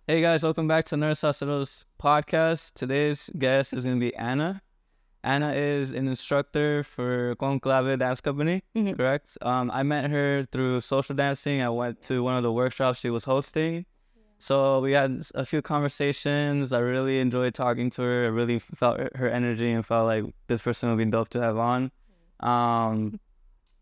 Hey guys, welcome back to another Sauceros podcast. Today's guest is going to be Anna. Anna is an instructor for Conclave Dance Company, correct? I met her through social dancing. I went to one of the workshops she was hosting. So we had a few conversations. I really enjoyed talking to her. I really felt her energy and felt like this person would be dope to have on.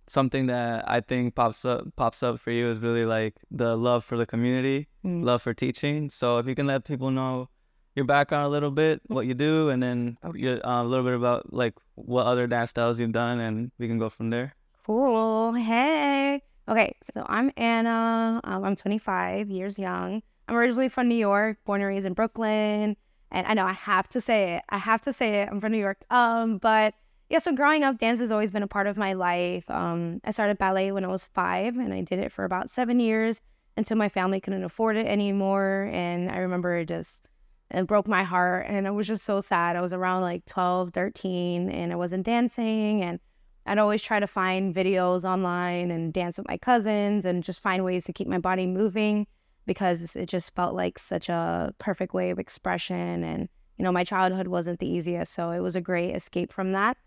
Something that I think pops up for you is really like the love for the community, love for teaching. So if you can let people know your background a little bit, what you do, and then a little bit about like what other dance styles you've done, and we can go from there. Cool. Hey. Okay, so I'm Anna. I'm 25 years young. I'm originally from New York, born and raised in Brooklyn. And I know I have to say it. I'm from New York. But yeah, so growing up, dance has always been a part of my life. I started ballet when I was 5, and I did it for about 7 years until my family couldn't afford it anymore. And I remember it broke my heart, and I was just so sad. I was around like 12, 13, and I wasn't dancing, and I'd always try to find videos online and dance with my cousins and just find ways to keep my body moving because it just felt like such a perfect way of expression. And, my childhood wasn't the easiest, so it was a great escape from that.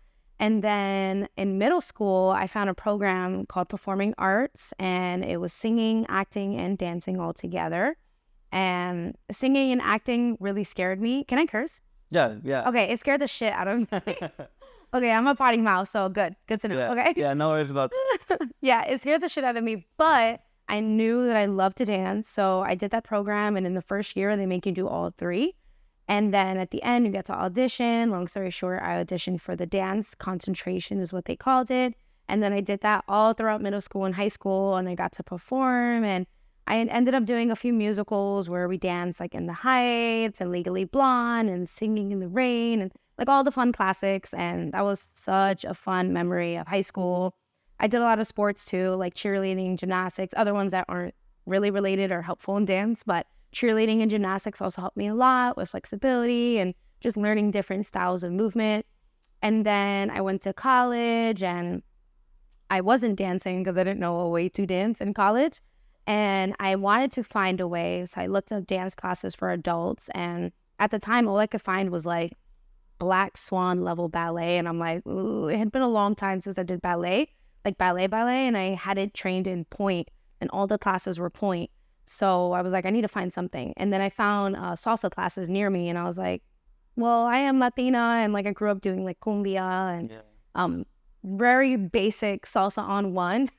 And then in middle school, I found a program called Performing Arts, and it was singing, acting, and dancing all together. And singing and acting really scared me. Can I curse? Yeah. Okay, it scared the shit out of me. Okay, I'm a potty mouth, so good to know. Yeah. Okay. Yeah, no worries about that. Yeah, it scared the shit out of me, but I knew that I loved to dance, so I did that program, and in the first year, they make you do all 3. And then at the end, you get to audition. Long story short, I auditioned for the dance concentration is what they called it. And then I did that all throughout middle school and high school, and I got to perform. And I ended up doing a few musicals where we danced like In the Heights and Legally Blonde and Singing in the Rain and like all the fun classics. And that was such a fun memory of high school. I did a lot of sports too, like cheerleading, gymnastics, other ones that aren't really related or helpful in dance, but cheerleading and gymnastics also helped me a lot with flexibility and just learning different styles of movement. And then I went to college, and I wasn't dancing because I didn't know a way to dance in college. And I wanted to find a way. So I looked up dance classes for adults. And at the time, all I could find was like Black Swan level ballet. And I'm like, ooh, it had been a long time since I did ballet, like ballet. And I had it trained in point, and all the classes were point. So I was like, I need to find something. And then I found salsa classes near me, and I was like, well, I am Latina, and like I grew up doing like cumbia and very basic salsa on 1.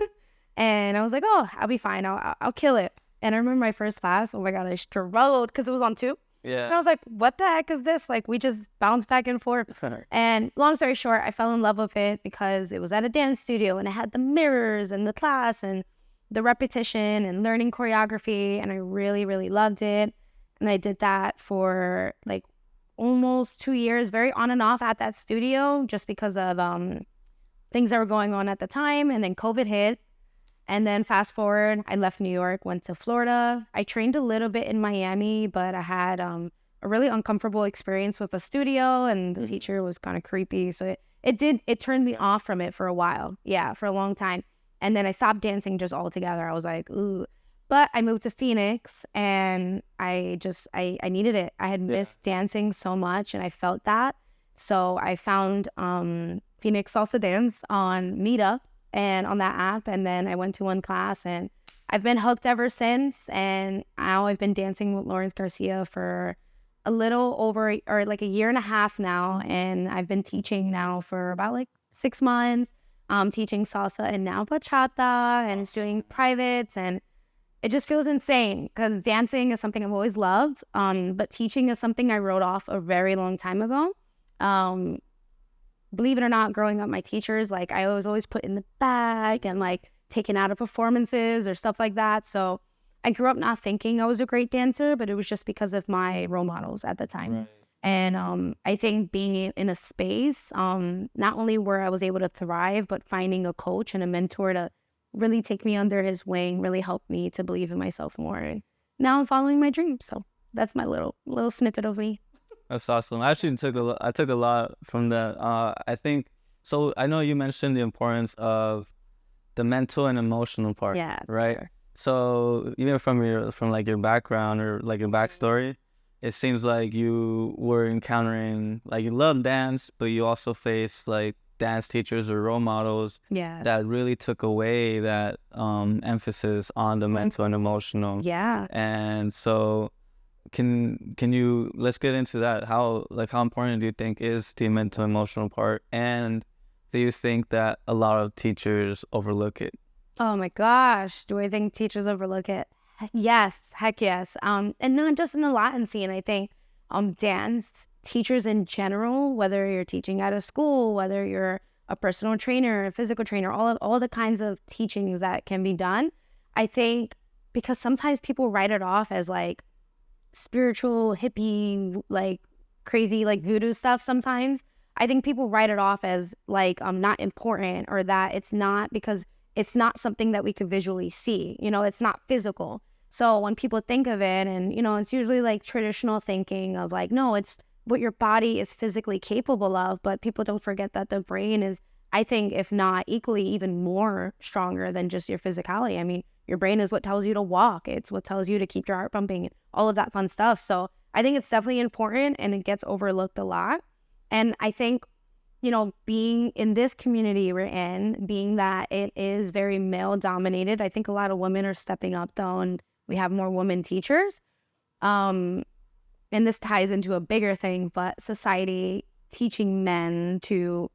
And I was like, oh, I'll be fine. I'll kill it. And I remember my first class. Oh my God, I struggled because it was on 2. Yeah. And I was like, what the heck is this? Like, we just bounced back and forth. And long story short, I fell in love with it because it was at a dance studio, and it had the mirrors and the class and the repetition and learning choreography, and I really, really loved it. And I did that for like almost 2 years, very on and off at that studio, just because of things that were going on at the time. And then COVID hit. And then fast forward, I left New York, went to Florida. I trained a little bit in Miami, but I had a really uncomfortable experience with a studio, and the teacher was kind of creepy. So it turned me off from it for a while. Yeah, for a long time. And then I stopped dancing just altogether. I was like, ooh. But I moved to Phoenix, and I needed it. I had missed dancing so much, and I felt that. So I found Phoenix Salsa Dance on Meetup and on that app. And then I went to one class, and I've been hooked ever since. And now I've been dancing with Lawrence Garcia for a little over or like a year and a half now. And I've been teaching now for about like 6 months. Teaching salsa and now bachata, and it's doing privates, and it just feels insane because dancing is something I've always loved, but teaching is something I wrote off a very long time ago. Believe it or not, growing up, my teachers, like I was always put in the back and like taken out of performances or stuff like that. So I grew up not thinking I was a great dancer, but it was just because of my role models at the time. Right. And I think being in a space, not only where I was able to thrive, but finding a coach and a mentor to really take me under his wing really helped me to believe in myself more. And now I'm following my dreams. So that's my little snippet of me. That's awesome. I actually took a lot from that. I think so. I know you mentioned the importance of the mental and emotional part. Yeah. Right. Sure. So even from like your background or like your backstory, it seems like you were encountering, like, you love dance, but you also face like dance teachers or role models that really took away that emphasis on the mental and emotional. Yeah. And so can you, let's get into that. How important do you think is the mental emotional part, and do you think that a lot of teachers overlook it? Oh my gosh, do I think teachers overlook it? Yes, heck yes. And not just in the Latin scene. I think dance teachers in general, whether you're teaching at a school, whether you're a personal trainer, a physical trainer, all the kinds of teachings that can be done. I think because sometimes people write it off as like spiritual hippie, like crazy, like voodoo stuff sometimes. I think people write it off as like not important, or that it's not, because it's not something that we could visually see. It's not physical. So when people think of it, and it's usually like traditional thinking of like, no, it's what your body is physically capable of. But people don't forget that the brain is, I think, if not equally, even more stronger than just your physicality. I mean, your brain is what tells you to walk. It's what tells you to keep your heart pumping, all of that fun stuff. So I think it's definitely important, and it gets overlooked a lot. And I think, being in this community we're in, being that it is very male dominated, I think a lot of women are stepping up though, and we have more women teachers. And this ties into a bigger thing, but society teaching men to,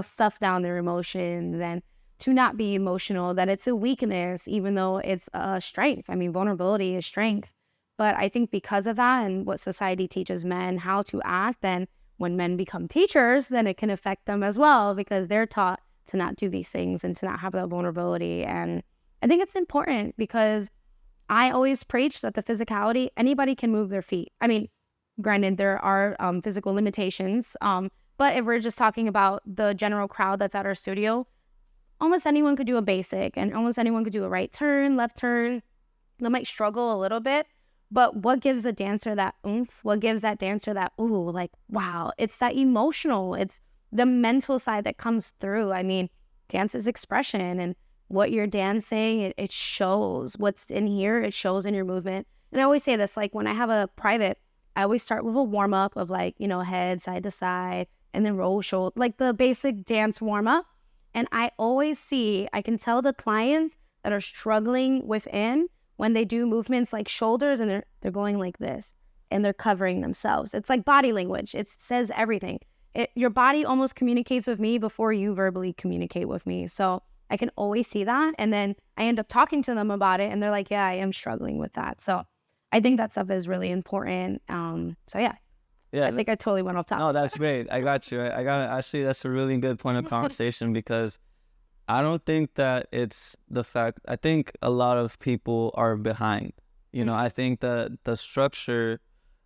stuff down their emotions and to not be emotional, that it's a weakness, even though it's a strength. I mean, vulnerability is strength. But I think because of that and what society teaches men how to act, then when men become teachers, then it can affect them as well, because they're taught to not do these things and to not have that vulnerability. And I think it's important, because I always preach that the physicality, anybody can move their feet. I mean, granted, there are physical limitations, but if we're just talking about the general crowd that's at our studio, almost anyone could do a basic, and almost anyone could do a right turn, left turn. They might struggle a little bit, but what gives a dancer that oomph? What gives that dancer that, ooh, like, wow, it's that emotional, it's the mental side that comes through. I mean, dance is expression, and what you're dancing, it shows. What's in here, it shows in your movement. And I always say this, like when I have a private, I always start with a warm up of like, head side to side, and then roll shoulder, like the basic dance warm up. And I can tell the clients that are struggling within when they do movements like shoulders, and they're going like this, and they're covering themselves. It's like body language. It says everything. Your body almost communicates with me before you verbally communicate with me. So I can always see that. And then I end up talking to them about it, and they're like, yeah, I am struggling with that. So I think that stuff is really important. So yeah. Yeah, I think I totally went off topic. No, that's great. I got you. Actually, that's a really good point of conversation, because I don't think that it's the fact. I think a lot of people are behind. I think that the structure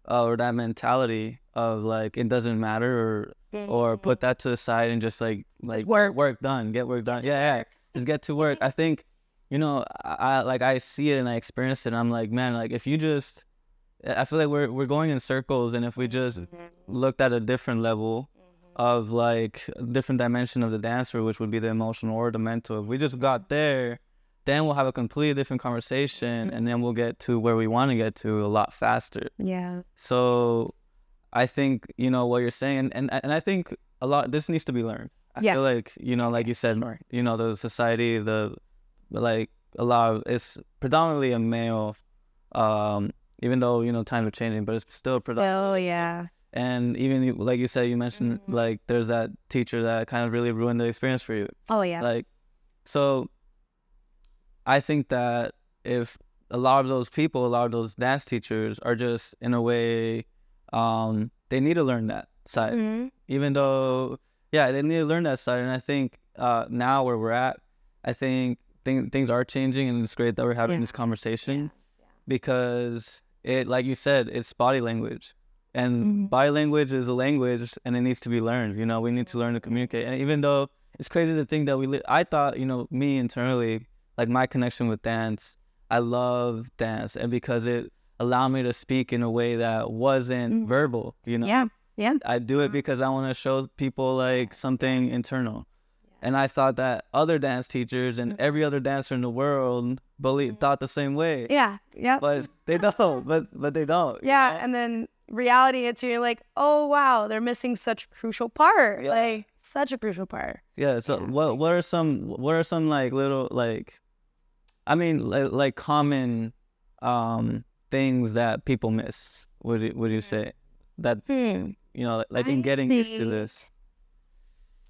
or that mentality of like, it doesn't matter, or put that to the side and just like work done, get work done. Yeah, just get to work. I think, I see it and I experience it. And I'm like, man, like if you just, I feel like we're going in circles, and if we just looked at a different level of like a different dimension of the dancer, which would be the emotional or the mental, if we just got there, then we'll have a completely different conversation, and then we'll get to where we want to get to a lot faster. Yeah. So I think, what you're saying, and I think a lot, this needs to be learned. I feel like, like you said, the society, like a lot of, it's predominantly a male, even though, times are changing, but it's still predominantly. Oh, yeah. And even like you said, you mentioned like there's that teacher that kind of really ruined the experience for you. Oh, yeah. Like, so I think that if a lot of those dance teachers are just in a way, they need to learn that side, even though, they need to learn that side. And I think now where we're at, I think things are changing, and it's great that we're having this conversation, because it, like you said, it's body language. And body language is a language, and it needs to be learned. We need to learn to communicate. And even though it's crazy to think that I thought, me internally, like my connection with dance, I love dance, and because it allowed me to speak in a way that wasn't verbal, Yeah. I do it because I want to show people like something internal. And I thought that other dance teachers and every other dancer in the world thought the same way. Yeah. Yep. But they don't. But they don't. Yeah. You know? And then reality hits you. You're like, oh wow, they're missing such a crucial part. Yeah. Like such a crucial part. Yeah. So what are some like little like, I mean like common things that people miss? Would you say that you know, like in getting used to this?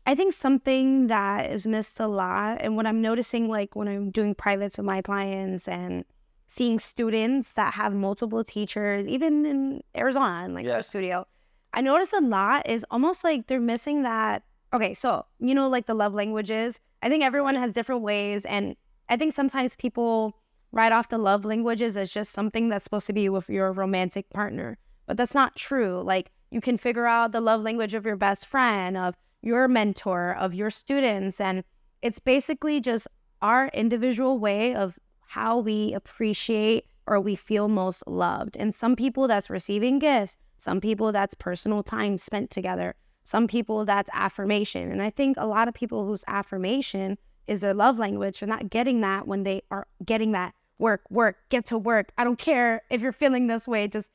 I think something that is missed a lot, and what I'm noticing, like when I'm doing privates with my clients and seeing students that have multiple teachers, even in Arizona, in like our studio, I notice a lot is almost like they're missing that. Okay, so you know, like the love languages. I think everyone has different ways, and I think sometimes people write off the love languages as just something that's supposed to be with your romantic partner, but that's not true. Like you can figure out the love language of your best friend, of your mentor, of your students, and it's basically just our individual way of how we appreciate or we feel most loved. And some people that's receiving gifts, some people that's personal time spent together, some people that's affirmation. And I think a lot of people whose affirmation is their love language are not getting that when they are getting that work, get to work. I don't care if you're feeling this way, just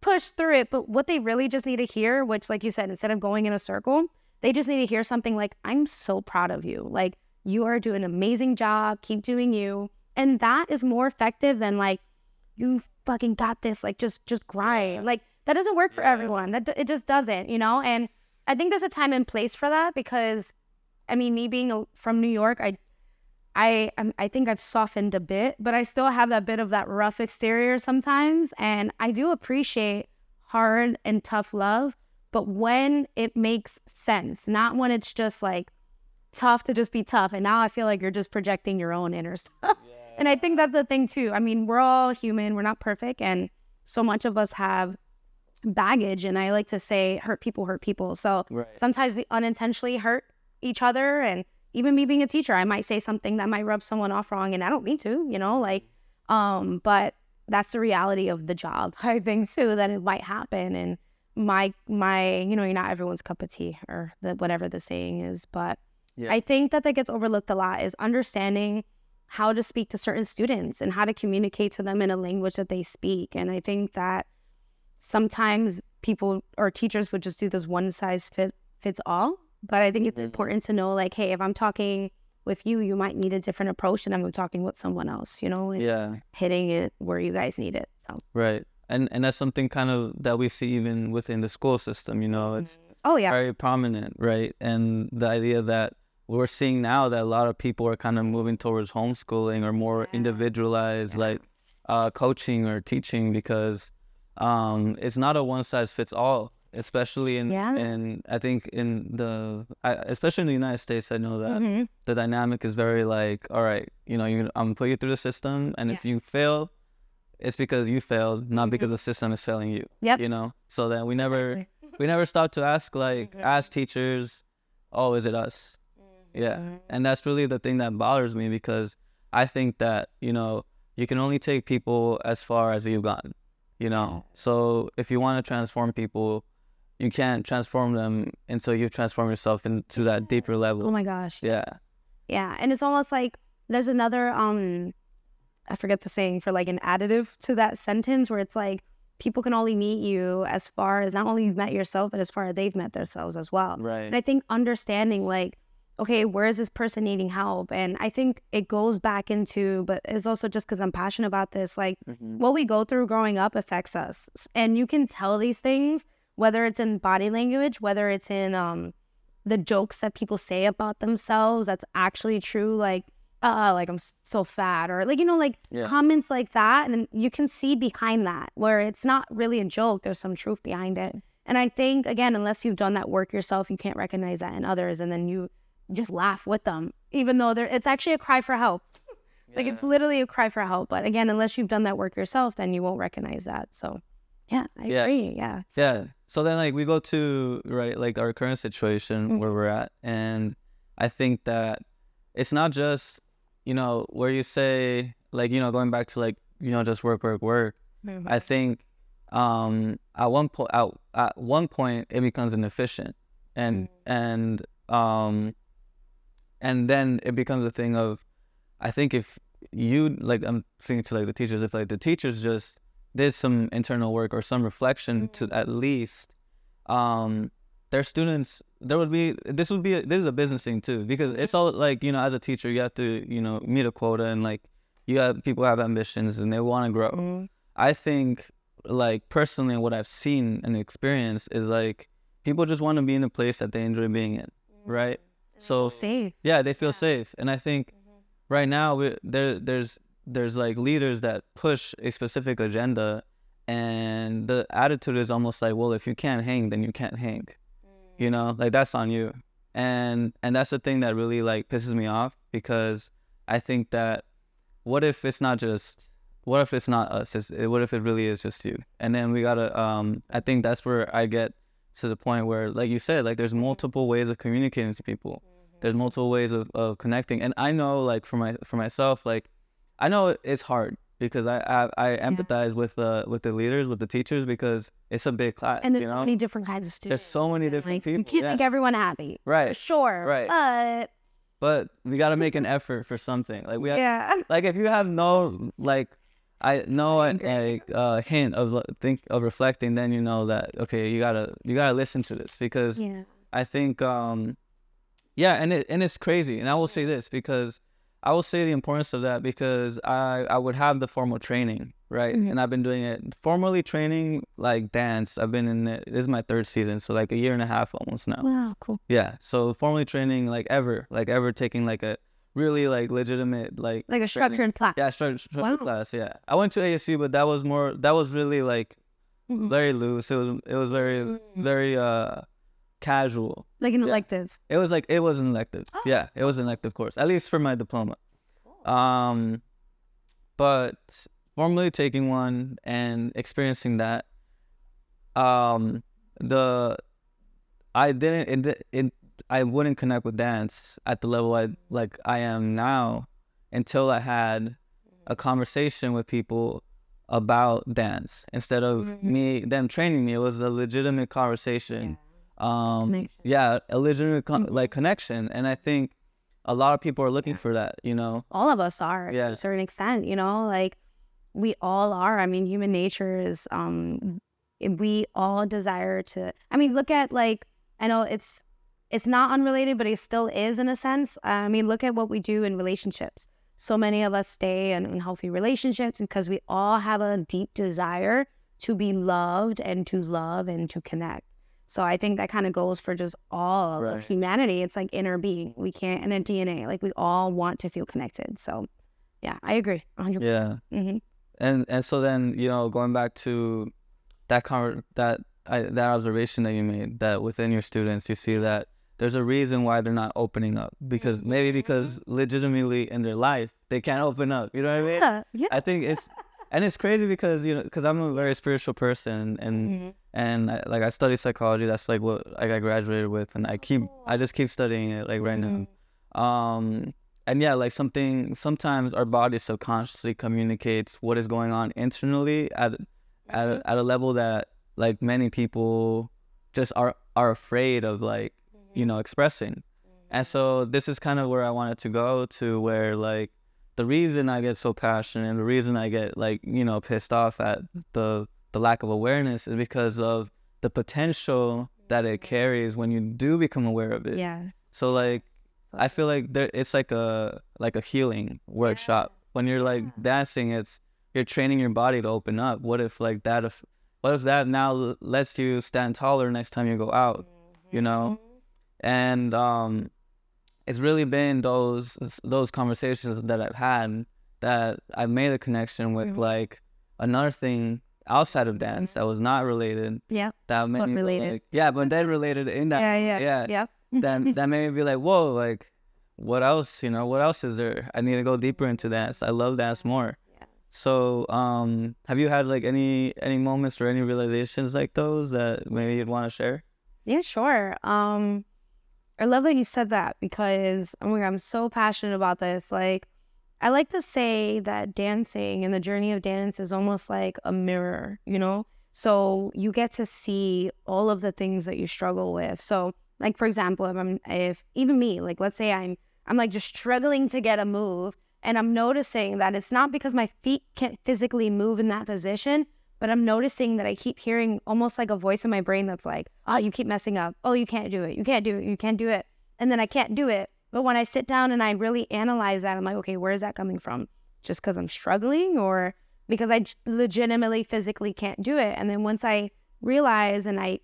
push through it. But what they really just need to hear, which like you said, instead of going in a circle, they just need to hear something like, I'm so proud of you. Like, you are doing an amazing job. Keep doing you. And that is more effective than like, you fucking got this. Like, just grind. Like, that doesn't work for everyone. It just doesn't, you know? And I think there's a time and place for that because, I mean, me being from New York, I think I've softened a bit, but I still have that bit of that rough exterior sometimes. And I do appreciate hard and tough love. But when it makes sense, not when it's just like tough to just be tough. And now I feel like you're just projecting your own inner stuff. And I think that's the thing too. I mean, we're all human. We're not perfect. And so much of us have baggage. And I like to say hurt people hurt people. So sometimes we unintentionally hurt each other. And even me being a teacher, I might say something that might rub someone off wrong. And I don't mean to, you know, like, but that's the reality of the job. I think too, that it might happen. And my you know, you're not everyone's cup of tea or whatever the saying is, but I think that gets overlooked a lot is understanding how to speak to certain students and how to communicate to them in a language that they speak. And I think that sometimes people or teachers would just do this one size fits all, but I think it's important to know like, hey, if I'm talking with you, you might need a different approach than I'm talking with someone else, you know, and hitting it where you guys need it. So. Right. And that's something kind of that we see even within the school system, you know, it's very prominent, right? And the idea that we're seeing now that a lot of people are kind of moving towards homeschooling or more individualized, like coaching or teaching, because it's not a one size fits all, especially in I think especially in the United States. I know that the dynamic is very like, all right, you know, I'm gonna put you through the system, and if you fail, it's because you failed, not because the system is failing you. You know, so then we never stop to ask like as teachers, oh, is it us? And that's really the thing that bothers me, because I think that, you know, you can only take people as far as you've gotten, you know. So if you want to transform people, you can't transform them until you transform yourself into that deeper level. Oh my gosh. Yeah, and it's almost like there's another I forget the saying for like an additive to that sentence where it's like people can only meet you as far as not only you've met yourself, but as far as they've met themselves as well. Right. And I think understanding like, okay, where is this person needing help? And I think it goes back into, but it's also just because I'm passionate about this, like what we go through growing up affects us. And you can tell these things, whether it's in body language, whether it's in the jokes that people say about themselves, that's actually true. Like I'm so fat, or like, you know, like comments like that. And you can see behind that where it's not really a joke. There's some truth behind it. And I think, again, unless you've done that work yourself, you can't recognize that in others. And then you just laugh with them, even though it's actually a cry for help. Like it's literally a cry for help. But again, unless you've done that work yourself, then you won't recognize that. So I agree. Yeah. So then like we go to, right, like our current situation where we're at. And I think that it's not just, you know, where you say like, you know, going back to like, you know, just work. I think at one point it becomes inefficient, and And then it becomes a thing of, I think if you, like, I'm thinking to like the teachers, if like the teachers just did some internal work or some reflection to at least their students, this is a business thing too, because it's all like, as a teacher, you have to, meet a quota, and like people have ambitions and they want to grow. I think, like, personally, what I've seen and experienced is like people just want to be in a place that they enjoy being in, right? So safe. Yeah, they feel safe. And I think right now there's like leaders that push a specific agenda, and the attitude is almost like, well, if you can't hang, then you can't hang. Like, that's on you. And that's the thing that really like pisses me off, because I think that what if it's not us? What if it really is just you? And then we gotta I think that's where I get to the point where, like you said, like, there's multiple ways of communicating to people. There's multiple ways of connecting. And I know, like, for myself, like, I know it's hard, because I empathize with the leaders, with the teachers, because it's a big class. And there's so many different kinds of students. There's so many different people. You can't make everyone happy. Right. For sure. Right. But we got to make an effort for something. Like, we have, like, if you have no, like, hint of reflecting, then you know that, okay, you gotta listen to this, because I think and it's crazy. And I will say this, because I will say the importance of that, because I would have the formal training, right? And I've been doing it formally, training like dance. I've been in it. This is my 3rd season, so like a year and a half almost now. Wow, cool. Yeah, so formally training, like ever taking like a really like legitimate like a structured class. Yeah, structured class. Yeah, I went to ASU, but that was really like very loose. It was very casual. Like an elective. It was an elective. Oh. Yeah, it was an elective course, at least for my diploma. Cool. But formally taking one and experiencing that, I wouldn't connect with dance at the level I am now, until I had a conversation with people about dance. Instead of them training me, it was a legitimate conversation. A legitimate like connection. And I think a lot of people are looking for that, all of us are to a certain extent, like we all are. I mean, human nature is we all desire to, look at, like, I know it's not unrelated, but it still is in a sense. Look at what we do in relationships. So many of us stay in unhealthy relationships because we all have a deep desire to be loved and to love and to connect. So I think that kind of goes for just all of humanity. It's like inner being. We can't, in a DNA, like, we all want to feel connected. So yeah, I agree 100%. Yeah. And so then, going back to that observation that you made, that within your students, you see that there's a reason why they're not opening up, because because legitimately in their life, they can't open up. You know what I mean? Yeah. I think it's crazy, because, because I'm a very spiritual person, and I study psychology. That's like what I graduated with, and I just keep studying it, like, right now. And yeah, like, sometimes our body subconsciously communicates what is going on internally at a level that, like, many people just are afraid of, like, expressing. And so this is kind of where I wanted to go to, where, like, the reason I get so passionate and the reason I get, like, pissed off at the lack of awareness is because of the potential that it carries when you do become aware of it. Yeah. So, like, I feel like it's like a healing workshop. When you're like dancing, you're training your body to open up. What if that now lets you stand taller next time you go out, And it's really been those conversations that I've had that I've made a connection with, like, another thing outside of dance that was not related. Yeah. That made me related. Like, yeah, but then related in that. Yeah. That made me be like, whoa, like, what else? What else is there? I need to go deeper into dance. I love dance more. Yeah. So, have you had, like, any moments or any realizations like those that maybe you'd want to share? Yeah, sure. I love that you said that, because I'm so passionate about this. Like, I like to say that dancing and the journey of dance is almost like a mirror, So you get to see all of the things that you struggle with. So, like, for example, if even me, like, let's say I'm I'm like just struggling to get a move. And I'm noticing that it's not because my feet can't physically move in that position, but I'm noticing that I keep hearing almost like a voice in my brain that's like, oh, you keep messing up. Oh, you can't do it. You can't do it. You can't do it. And then I can't do it. But when I sit down and I really analyze that, I'm like, okay, where is that coming from? Just because I'm struggling or because I legitimately physically can't do it? And then once I realize and I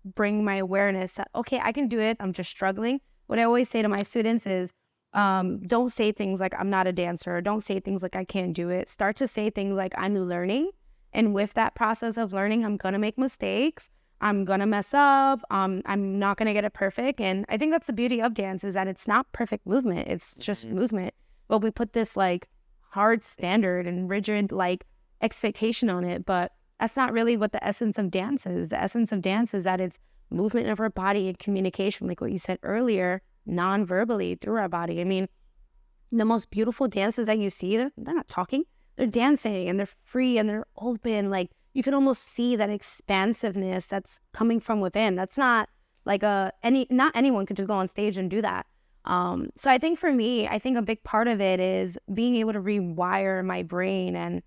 bring my awareness that, okay, I can do it. I'm just struggling. What I always say to my students is, don't say things like I'm not a dancer. Don't say things like I can't do it. Start to say things like I'm learning. And with that process of learning, I'm going to make mistakes. I'm going to mess up. I'm not going to get it perfect. And I think that's the beauty of dance is that it's not perfect movement. It's just movement. But we put this like hard standard and rigid like expectation on it. But that's not really what the essence of dance is. The essence of dance is that it's movement of our body and communication, like what you said earlier, non-verbally through our body. I mean, the most beautiful dances that you see, they're not talking. They're dancing and they're free and they're open. Like you can almost see that expansiveness that's coming from within. That's not like not anyone could just go on stage and do that. So I think for me, I think a big part of it is being able to rewire my brain, and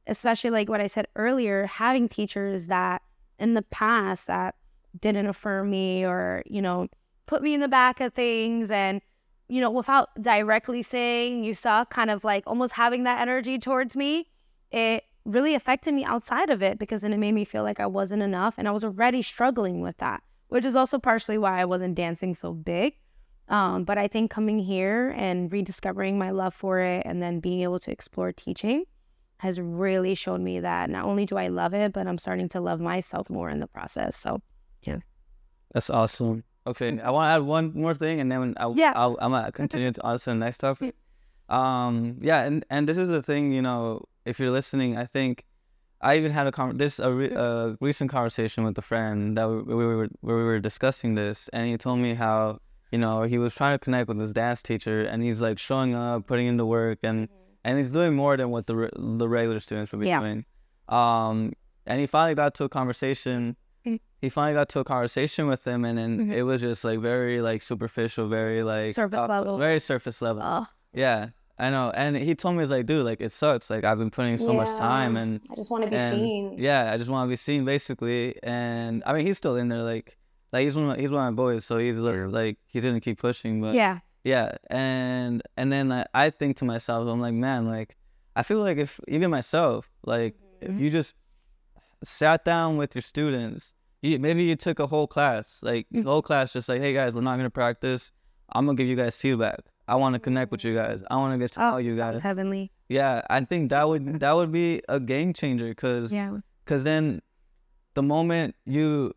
especially like what I said earlier, having teachers that in the past that didn't affirm me or, put me in the back of things and, without directly saying you suck, kind of like almost having that energy towards me, it really affected me outside of it because then it made me feel like I wasn't enough. And I was already struggling with that, which is also partially why I wasn't dancing so big. But I think coming here and rediscovering my love for it and then being able to explore teaching has really shown me that not only do I love it, but I'm starting to love myself more in the process. So, yeah. That's awesome. Okay, I want to add one more thing, and then I'm gonna continue to answer the next topic. And this is the thing, if you're listening, I think I even had a recent conversation with a friend that we were discussing this, and he told me how he was trying to connect with his dance teacher, and he's like showing up, putting in the work, and he's doing more than what the regular students would be doing. And he finally got to a conversation. He finally got to a conversation with him, and then it was just like very like superficial, very like surface level. Very surface level. Oh. Yeah, I know. And he told me, he's like, dude, like it sucks. Like I've been putting so much time, and I just want to be seen. Yeah, I just want to be seen, basically. And I mean, he's still in there, like he's one of my boys, so he's like he's gonna keep pushing. But yeah. And then I think to myself, I'm like, man, like I feel like if even myself, like if you just sat down with your students. Maybe you took a whole class, like the whole class, just like, hey guys, we're not gonna practice. I'm gonna give you guys feedback. I want to connect with you guys. I want to get to know you guys. Heavenly. Yeah, I think that would be a game changer, cause then the moment you're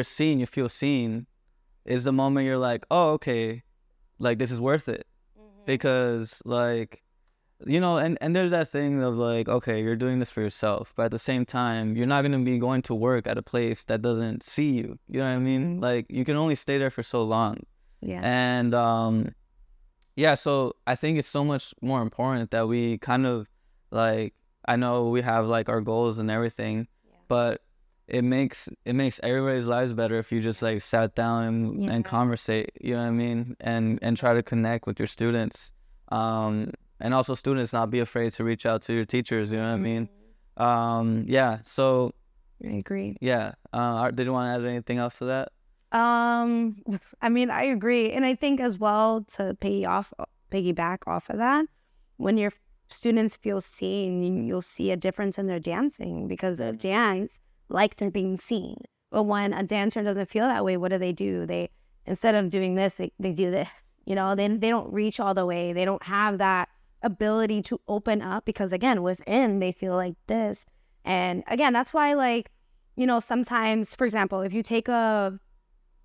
seen, you feel seen, is the moment you're like, oh, okay, like this is worth it, because like. And there's that thing of like, okay, you're doing this for yourself, but at the same time, you're not going to be going to work at a place that doesn't see you. You know what I mean? Like, you can only stay there for so long. Yeah. And, so I think it's so much more important that we kind of, like, I know we have, like, our goals and everything, but it makes everybody's lives better if you just, like, sat down and conversate, you know what I mean? And try to connect with your students. And also students not be afraid to reach out to your teachers, you know what I mean? So I agree. Yeah. Did you want to add anything else to that? I mean, I agree. And I think as well, to piggyback off of that, when your students feel seen, you'll see a difference in their dancing, because a dance, like, they're being seen. But when a dancer doesn't feel that way, what do? They, instead of doing this, they do this. They don't reach all the way. They don't have that ability to open up, because again, within they feel like this. And again, that's why, like, sometimes, for example, if you take a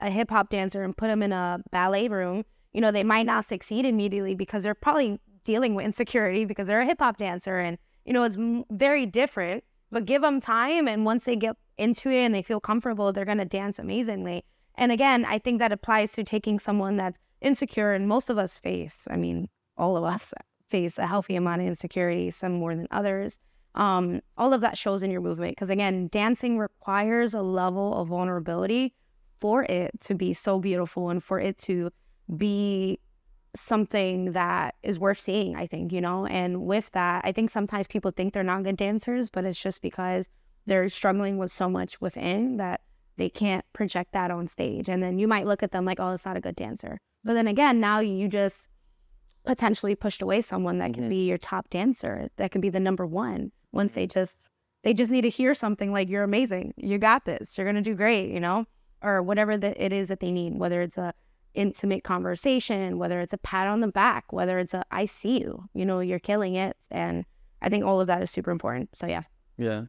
hip-hop dancer and put them in a ballet room, they might not succeed immediately because they're probably dealing with insecurity because they're a hip-hop dancer, and it's very different. But give them time, and once they get into it and they feel comfortable, they're going to dance amazingly. And again, I think that applies to taking someone that's insecure, and most of us face, I mean, all of us face a healthy amount of insecurity, some more than others. All of that shows in your movement, because again, dancing requires a level of vulnerability for it to be so beautiful and for it to be something that is worth seeing, I think, you know. And with that, I think sometimes people think they're not good dancers, but it's just because they're struggling with so much within that they can't project that on stage. And then you might look at them like, oh, it's not a good dancer. But then again, now you just potentially pushed away someone that can be your top dancer, that can be the number one, once they just need to hear something like, you're amazing, you got this, you're gonna do great, you know, or whatever it is that they need, whether it's a intimate conversation, whether it's a pat on the back, whether it's a I see you, you know, you're killing it. And I think all of that is super important. So yeah.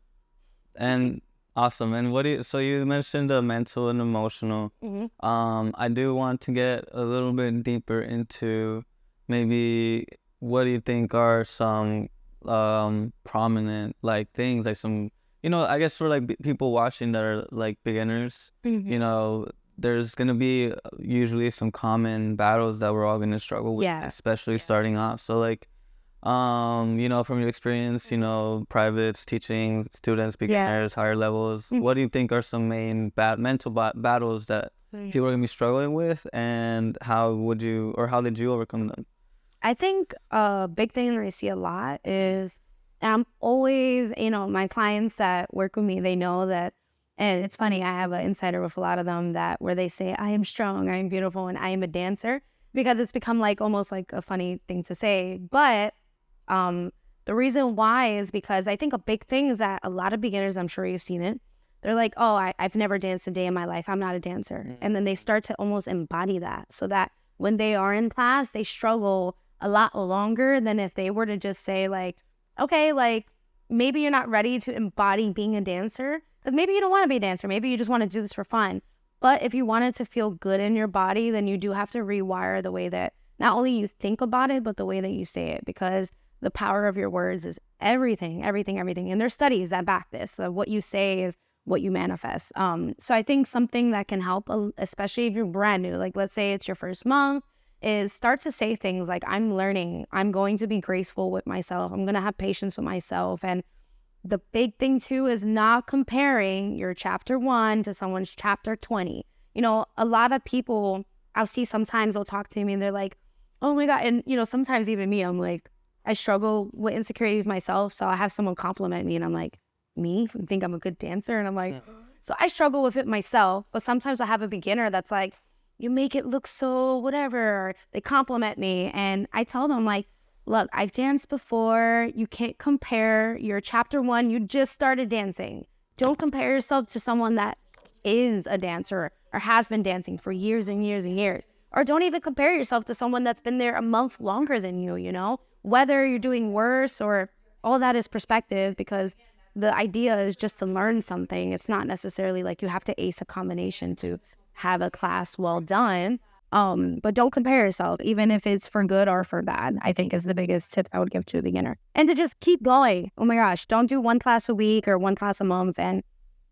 And awesome. And so you mentioned the mental and emotional. I do want to get a little bit deeper into maybe what do you think are some prominent like things, like some, you know, I guess for like people watching that are like beginners, you know, there's gonna be usually some common battles that we're all gonna struggle with, especially starting off. So like, you know, from your experience, you know, privates, teaching students, beginners, higher levels, what do you think are some main mental battles that people are gonna be struggling with, and how did you overcome them? I think a big thing that I see a lot is, and I'm always, you know, my clients that work with me, they know that, and it's funny, I have an insider with a lot of them that where they say, I am strong, I am beautiful, and I am a dancer, because it's become like almost like a funny thing to say. But the reason why is because I think a big thing is that a lot of beginners, I'm sure you've seen it, they're like, oh, I've never danced a day in my life, I'm not a dancer. And then they start to almost embody that, so that when they are in class, they struggle a lot longer than if they were to just say like, okay, like maybe you're not ready to embody being a dancer, because maybe you don't want to be a dancer, maybe you just want to do this for fun. But if you wanted to feel good in your body, then you do have to rewire the way that not only you think about it, but the way that you say it, because the power of your words is everything. And there's studies that back this. So what you say is what you manifest. So I think something that can help, especially if you're brand new, like let's say it's your first month, is start to say things like, I'm learning, I'm going to be graceful with myself, I'm going to have patience with myself. And the big thing too is not comparing your chapter 1 to someone's chapter 20. You know, a lot of people I'll see sometimes they'll talk to me and they're like, oh my God. And, you know, sometimes even me, I'm like, I struggle with insecurities myself. So I have someone compliment me and I'm like, me? You think I'm a good dancer? And I'm like, so I struggle with it myself. But sometimes I have a beginner that's like, you make it look so whatever, or they compliment me. And I tell them like, look, I've danced before. You can't compare your chapter 1. You just started dancing. Don't compare yourself to someone that is a dancer or has been dancing for years and years and years. Or don't even compare yourself to someone that's been there a month longer than you know, whether you're doing worse or all that is perspective, because the idea is just to learn something. It's not necessarily like you have to ace a combination to have a class well done. But don't compare yourself, even if it's for good or for bad, I think is the biggest tip I would give to a beginner. And to just keep going. Oh my gosh, don't do one class a week or one class a month and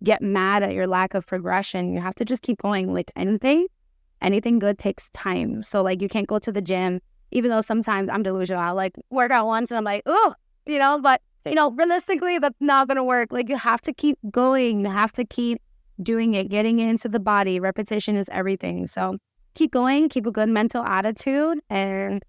get mad at your lack of progression. You have to just keep going. Like anything good takes time. So like you can't go to the gym, even though sometimes I'm delusional. I'll like work out once and I'm like, oh, you know, but you know, realistically, that's not going to work. Like you have to keep going. You have to keep doing it, getting it into the body. Repetition is everything. So keep going, keep a good mental attitude. And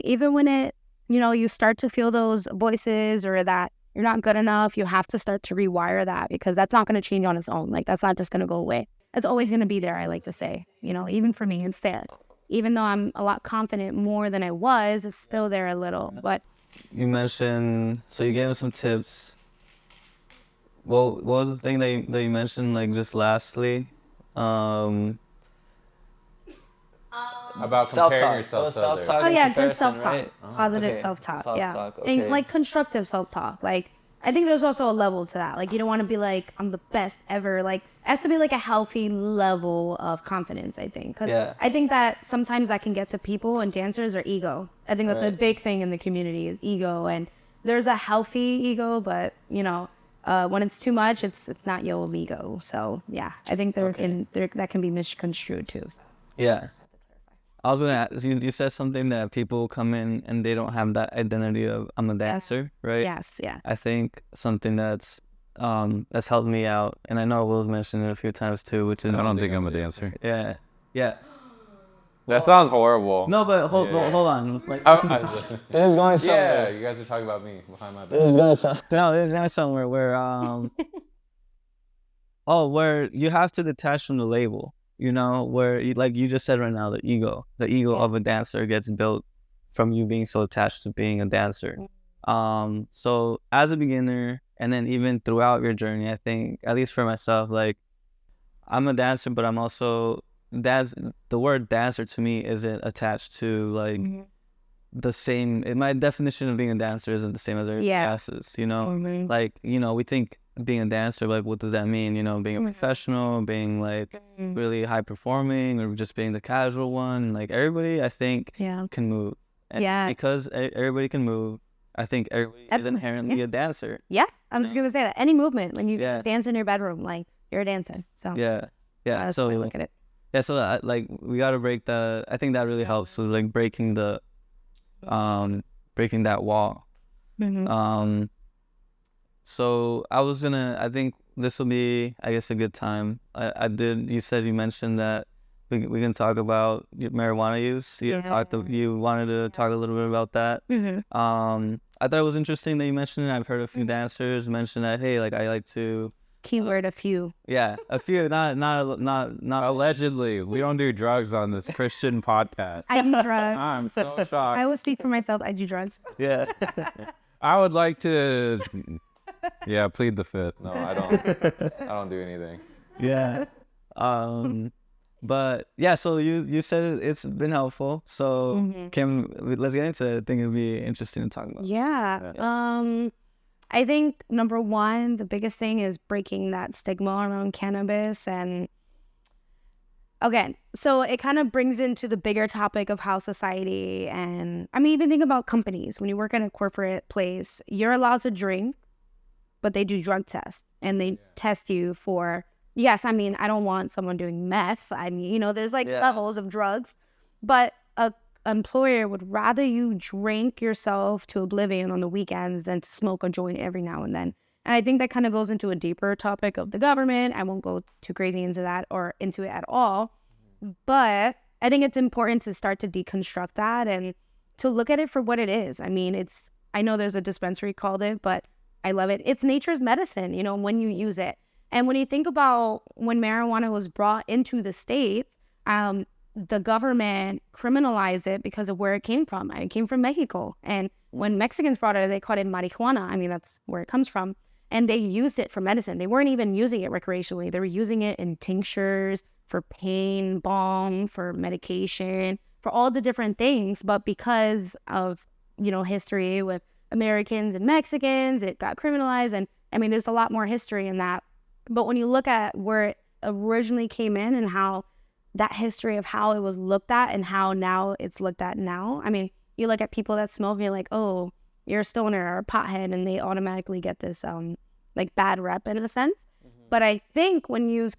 even when it, you know, you start to feel those voices or that you're not good enough, you have to start to rewire that, because that's not going to change on its own. Like that's not just going to go away. It's always going to be there, I like to say, you know, even for me instead. Even though I'm a lot confident more than I was, it's still there a little. But you mentioned, so you gave us some tips. Well, what was the thing that you mentioned, like just lastly? About comparing yourself to others. Oh yeah, good self-talk. Right? Positive Okay. self-talk. Self-talk, Yeah. okay. And like constructive self-talk. Like I think there's also a level to that. Like you don't want to be like, I'm the best ever. Like it has to be like a healthy level of confidence, I think. Because I think that sometimes that can get to people, and dancers are ego. I think that's a big thing in the community is ego. And there's a healthy ego, but you know, when it's too much, it's not your ego. So yeah, I think that can be misconstrued too. So. Yeah. I was gonna ask you said something that people come in and they don't have that identity of I'm a dancer, right? Yes, yeah. I think something that's helped me out, and I know Will's mentioned it a few times too, which is I don't think I'm a dancer. Yeah. That sounds horrible. No, but hold on. Like, This This is going somewhere. yeah, you guys are talking about me behind my This is back. going somewhere. no, there's not somewhere where where you have to detach from the label. You know, where like you just said right now, the ego of a dancer gets built from you being so attached to being a dancer. So as a beginner, and then even throughout your journey, I think, at least for myself, like I'm a dancer, but I'm also the word dancer to me isn't attached to like the same. My definition of being a dancer isn't the same as everybody else's. You know, like we think being a dancer, like what does that mean? You know, being a professional, being like really high performing, or just being the casual one. Like everybody, I think, can move. And because everybody can move, I think everybody is inherently a dancer. Yeah, I'm just gonna say that any movement when you dance in your bedroom, like you're a dancer. So that's so look at it. Yeah, so that, like we gotta break the. I think that really helps with like breaking the, breaking that wall. So I think this will be, I guess, a good time. You said you mentioned that we can talk about marijuana use. You wanted to talk a little bit about that. I thought it was interesting that you mentioned it. I've heard a few dancers mention that, hey, like I like to. Keyword a few. Yeah, a few, not. Allegedly, we don't do drugs on this Christian podcast. I do drugs. I'm so shocked. I will speak for myself. I do drugs. Yeah. I would like to, plead the fifth. No, I don't do anything. Yeah. But yeah, so you said it's been helpful. So let's get into it. I think it'd be interesting to talk about. Yeah. I think number one, the biggest thing is breaking that stigma around cannabis. And again, so it kind of brings into the bigger topic of how society, and I mean, even think about companies. When you work in a corporate place, you're allowed to drink, but they do drug tests and they test you for, yes, I mean, I don't want someone doing meth. I mean, there's like levels of drugs, but a employer would rather you drink yourself to oblivion on the weekends than to smoke a joint every now and then. And I think that kind of goes into a deeper topic of the government. I won't go too crazy into that or into it at all. But I think it's important to start to deconstruct that and to look at it for what it is. I mean, I know there's a dispensary called it, but I love it. It's nature's medicine, when you use it. And when you think about when marijuana was brought into the States, the government criminalized it because of where it came from. It came from Mexico. And when Mexicans brought it, they called it marijuana. I mean, that's where it comes from. And they used it for medicine. They weren't even using it recreationally. They were using it in tinctures, for pain, balm, for medication, for all the different things. But because of, history with Americans and Mexicans, it got criminalized. And I mean, there's a lot more history in that. But when you look at where it originally came in and how that history of how it was looked at and how now it's looked at now. I mean, you look at people that smoke and you're like, oh, you're a stoner or a pothead, and they automatically get this like bad rep in a sense. But I think when used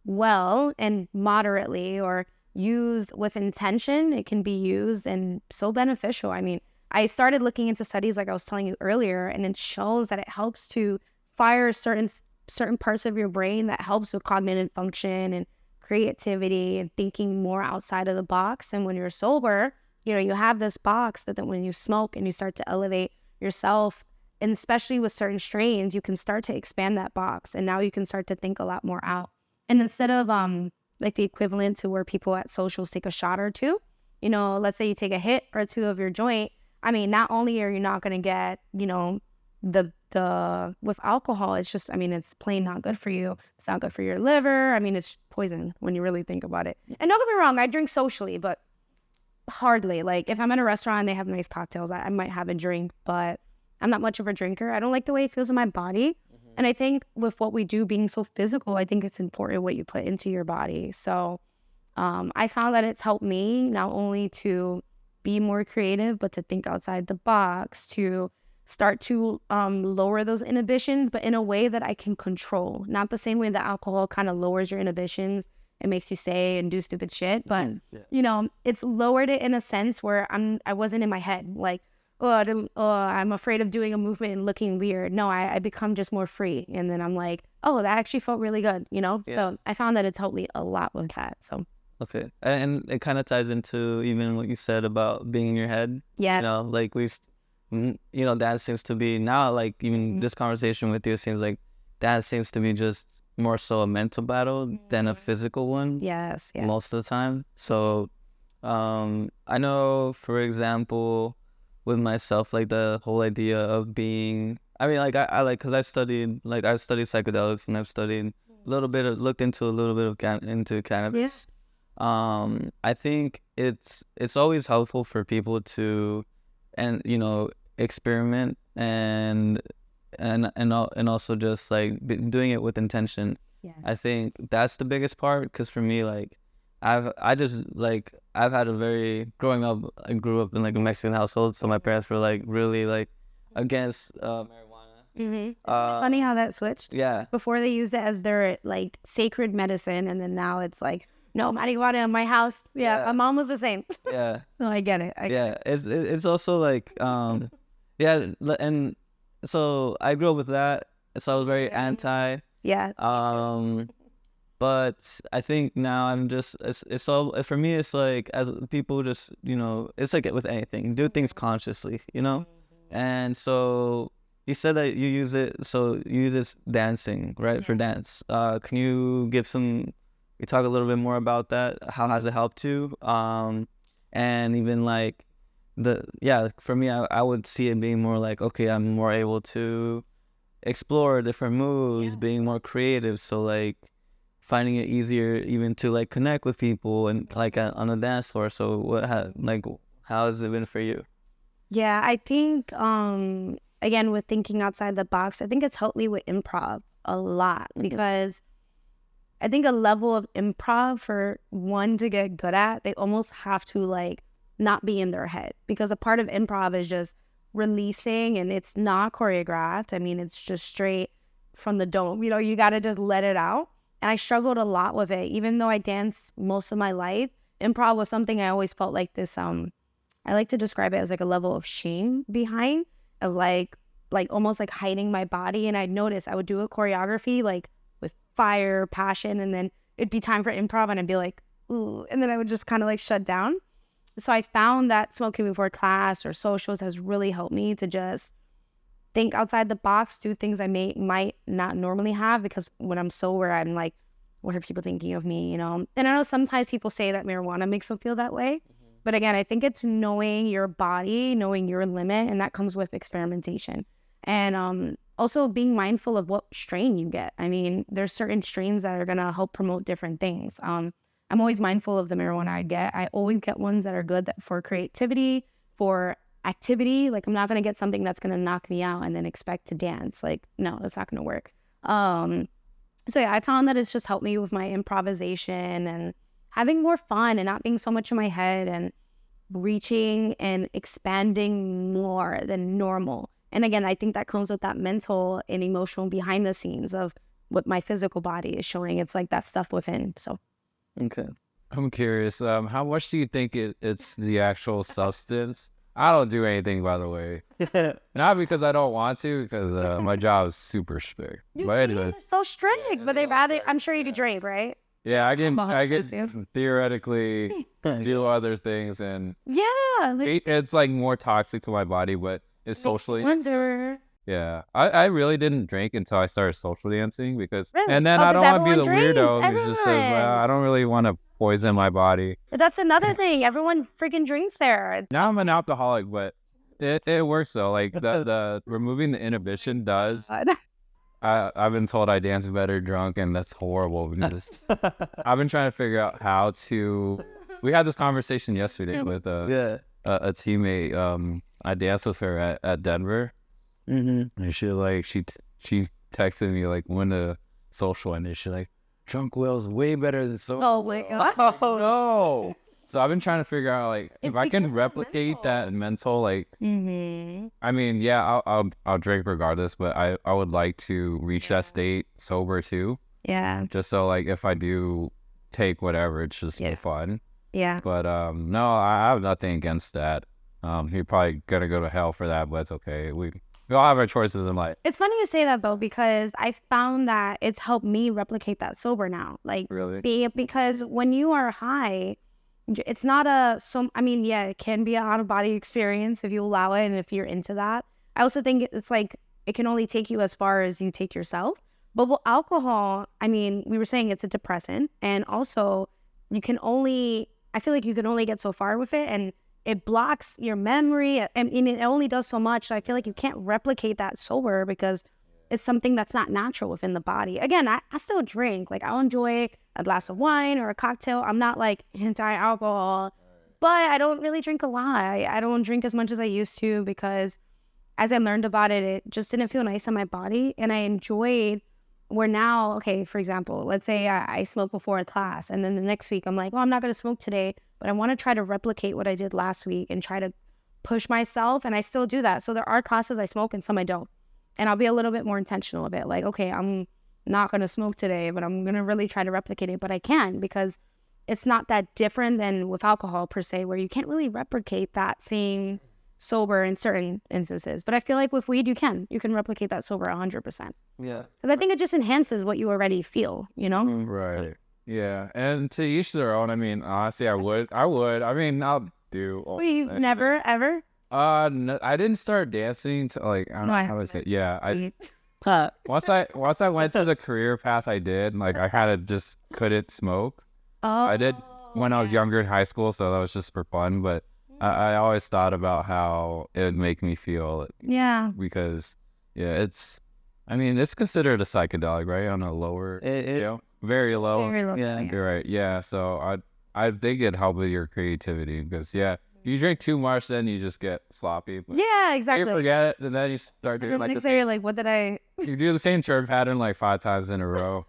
well and moderately or used with intention, it can be used and so beneficial. I mean, I started looking into studies like I was telling you earlier, and it shows that it helps to fire certain parts of your brain that helps with cognitive function and creativity and thinking more outside of the box. And when you're sober, you have this box that then when you smoke and you start to elevate yourself, and especially with certain strains, you can start to expand that box. And now you can start to think a lot more out. And instead of like the equivalent to where people at socials take a shot or two, let's say you take a hit or two of your joint. I mean, not only are you not going to get, the with alcohol, it's just, I mean, it's plain not good for you. It's not good for your liver. I mean, it's poison when you really think about it. And don't get me wrong, I drink socially, but hardly. Like if I'm at a restaurant and they have nice cocktails, I might have a drink, but I'm not much of a drinker. I don't like the way it feels in my body. And I think with what we do being so physical, I think it's important what you put into your body. So I found that it's helped me not only to be more creative, but to think outside the box, to start to lower those inhibitions, but in a way that I can control. Not the same way that alcohol kind of lowers your inhibitions. It makes you say and do stupid shit. But, it's lowered it in a sense where I wasn't in my head. Like, I'm afraid of doing a movement and looking weird. No, I become just more free. And then I'm like, oh, that actually felt really good, So I found that it's helped me a lot with that. So Okay. And it kind of ties into even what you said about being in your head. Yeah. You know, like that seems to be now, like even this conversation with you seems like that seems to be just more so a mental battle than a physical one. Yes. Yeah. Most of the time. So, I know, for example, with myself, like the whole idea of being, I mean, like I like, cause I've studied psychedelics, and I've studied looked into a little bit of into cannabis. I think it's always helpful for people to, and experiment and also just like doing it with intention. Yeah. I think that's the biggest part, because for me, like I've had a very growing up. I grew up in like a Mexican household, so my parents were like really like against marijuana. Funny how that switched. Yeah. Before they used it as their like sacred medicine, and then now it's like no marijuana in my house. Yeah, my mom was the same. Yeah. So I get it. It's also like yeah, and so I grew up with that, so I was very anti. Yeah. But I think now I'm just it's all for me. It's like, as people just it's like with anything, do things consciously, and so you said that you use it, so you use this dancing, right, for dance. Can you talk a little bit more about that? How has it helped you? And even like for me, I would see it being more like, okay, I'm more able to explore different moves, being more creative. So like finding it easier even to like connect with people and like on a dance floor. So how has it been for you? Yeah, I think again, with thinking outside the box, I think it's helped me with improv a lot, because I think a level of improv for one to get good at, they almost have to like not be in their head, because a part of improv is just releasing, and it's not choreographed. I mean, it's just straight from the dome. You got to just let it out. And I struggled a lot with it, even though I danced most of my life. Improv was something I always felt like this. I like to describe it as like a level of shame behind, of like almost like hiding my body. And I'd notice I would do a choreography like with fire, passion, and then it'd be time for improv, and I'd be like, ooh, and then I would just kind of like shut down. So I found that smoking before class or socials has really helped me to just think outside the box, do things I might not normally have, because when I'm sober, I'm like, what are people thinking of me, And I know sometimes people say that marijuana makes them feel that way. But again, I think it's knowing your body, knowing your limit, and that comes with experimentation. And also being mindful of what strain you get. I mean, there's certain strains that are going to help promote different things. I'm always mindful of the marijuana I get. I always get ones that are good for creativity, for activity. Like, I'm not going to get something that's going to knock me out and then expect to dance. Like, no, that's not going to work. So yeah, I found that it's just helped me with my improvisation and having more fun and not being so much in my head, and reaching and expanding more than normal. And again, I think that comes with that mental and emotional behind the scenes of what my physical body is showing. It's like that stuff within. So okay. I'm curious, how much do you think it's the actual substance? I don't do anything, by the way. Not because I don't want to, because my job is super strict. But anyway. They're so strict, but they rather, I'm sure you could drink, right? Yeah, I can theoretically do other things, and it's like more toxic to my body, but it's socially. Wonder. Yeah, I really didn't drink until I started social dancing, because, Really? and then I don't want to be the weirdo who Everyone. just says, well, I don't really want to poison my body. But that's another thing. Everyone freaking drinks there. Now I'm an alcoholic, but it works though. Like the removing the inhibition does. I've been told I dance better drunk, and that's horrible, because I've been trying to figure out how to. We had this conversation yesterday with a teammate. I danced with her at Denver. Mm-hmm. And she texted me like when the social ended. She's like, "Drunk Will's way better than social." Oh wait, oh no! So I've been trying to figure out like if I can replicate that mental like. Mm-hmm. I mean, yeah, I'll drink regardless, but I would like to reach that state sober too. Yeah. Just so like if I do take whatever, it's just for fun. Yeah. But no, I have nothing against that. You're probably gonna go to hell for that, but it's okay. We all have our choices in life. It's funny you say that though, because I found that it's helped me replicate that sober now. Like, really, because when you are high, it's not yeah, it can be an out of body experience if you allow it and if you're into that. I also think it's like it can only take you as far as you take yourself. But with alcohol, I mean, we were saying it's a depressant, and also I feel like you can only get so far with it, and it blocks your memory. I mean, it only does so much. So I feel like you can't replicate that sober because it's something that's not natural within the body. Again, I still drink. Like, I'll enjoy a glass of wine or a cocktail. I'm not like anti-alcohol, but I don't really drink a lot. I don't drink as much as I used to because as I learned about it, it just didn't feel nice in my body. And I enjoyed where now, okay, for example, let's say I smoke before a class and then the next week I'm like, oh, I'm not going to smoke today, but I want to try to replicate what I did last week and try to push myself. And I still do that. So there are classes I smoke and some I don't. And I'll be a little bit more intentional a bit like, okay, I'm not going to smoke today, but I'm going to really try to replicate it. But I can because it's not that different than with alcohol per se, where you can't really replicate that same sober in certain instances. But I feel like with weed, you can replicate that sober 100%. Yeah. Because I think it just enhances what you already feel, you know? Right. Yeah. And to each their own. I mean, honestly, I would. I mean, I'll do. We've never, ever? No, I didn't start dancing to like, I don't know how to say it. Yeah. Once I went to the career path I did, like I kind of just couldn't smoke. I did when I was younger in high school, so that was just for fun. But I always thought about how it would make me feel. Yeah. Because it's considered a psychedelic, right? On a lower scale, very low. Very low. Yeah. You're right. Yeah. So I think it'd help with your creativity because you drink too much, then you just get sloppy. But Yeah, exactly. you forget it, and then you start doing like next day you're like, what did I? You do the same chirp pattern like 5 times in a row.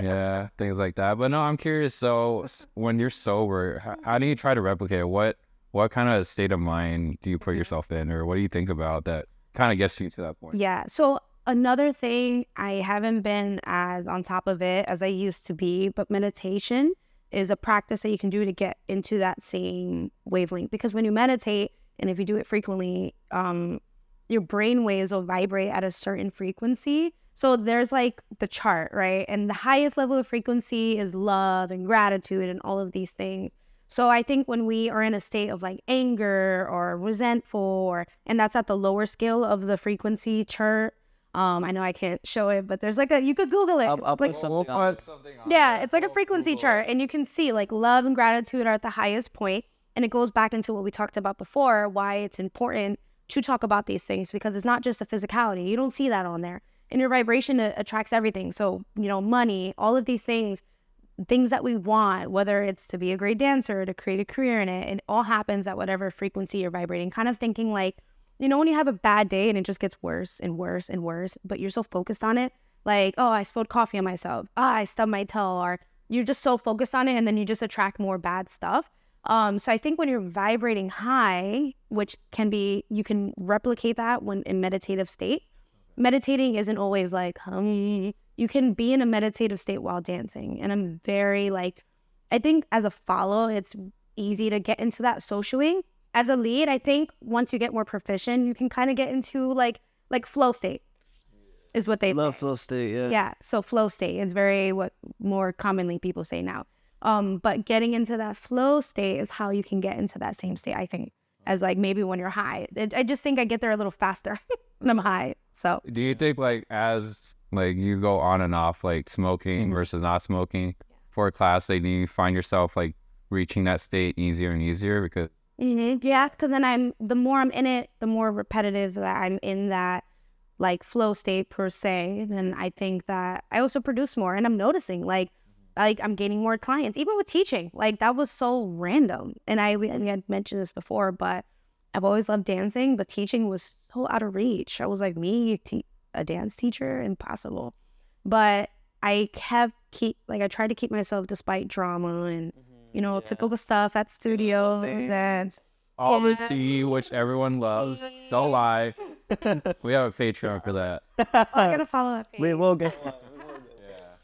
Yeah, things like that. But no, I'm curious. So when you're sober, how do you try to replicate it? What kind of state of mind do you put yourself in, or what do you think about that kind of gets you to that point? Yeah. So another thing, I haven't been as on top of it as I used to be, but meditation is a practice that you can do to get into that same wavelength. Because when you meditate, and if you do it frequently, your brain waves will vibrate at a certain frequency. So there's like the chart, right? And the highest level of frequency is love and gratitude and all of these things. So I think when we are in a state of like anger or resentful, and that's at the lower scale of the frequency chart. I know I can't show it, but there's like you could Google it. I'll like, put something on. Yeah, it's like a frequency chart, and you can see like love and gratitude are at the highest point, and it goes back into what we talked about before, why it's important to talk about these things, because it's not just the physicality. You don't see that on there. And your vibration attracts everything. So, money, all of these things that we want, whether it's to be a great dancer, to create a career in it, it all happens at whatever frequency you're vibrating. Kind of thinking like, when you have a bad day and it just gets worse and worse and worse, but you're so focused on it, like, oh, I spilled coffee on myself. I stubbed my toe, or you're just so focused on it, and then you just attract more bad stuff. So I think when you're vibrating high, which can be, you can replicate that when in meditative state. Meditating isn't always like, you can be in a meditative state while dancing. And I'm very like, I think as a follow, it's easy to get into that socially. As a lead, I think once you get more proficient, you can kind of get into like flow state is what they love say. flow state. Yeah. Yeah. So flow state is very what more commonly people say now. But getting into that flow state is how you can get into that same state, I think, as like maybe when you're high. I just think I get there a little faster when I'm high. So do you think like as like you go on and off like smoking versus not smoking for a class, like do you find yourself like reaching that state easier and easier because yeah, because then the more I'm in it, the more repetitive that I'm in that like flow state per se, then I think that I also produce more, and I'm noticing like I'm gaining more clients, even with teaching. Like that was so random, and I had mentioned this before, but I've always loved dancing, but teaching was so out of reach. I was like, a dance teacher, impossible. But I I tried to keep myself despite drama and typical stuff at studios and all the tea, which everyone loves. Don't lie. We have a Patreon for that. I gotta follow that page. We will get.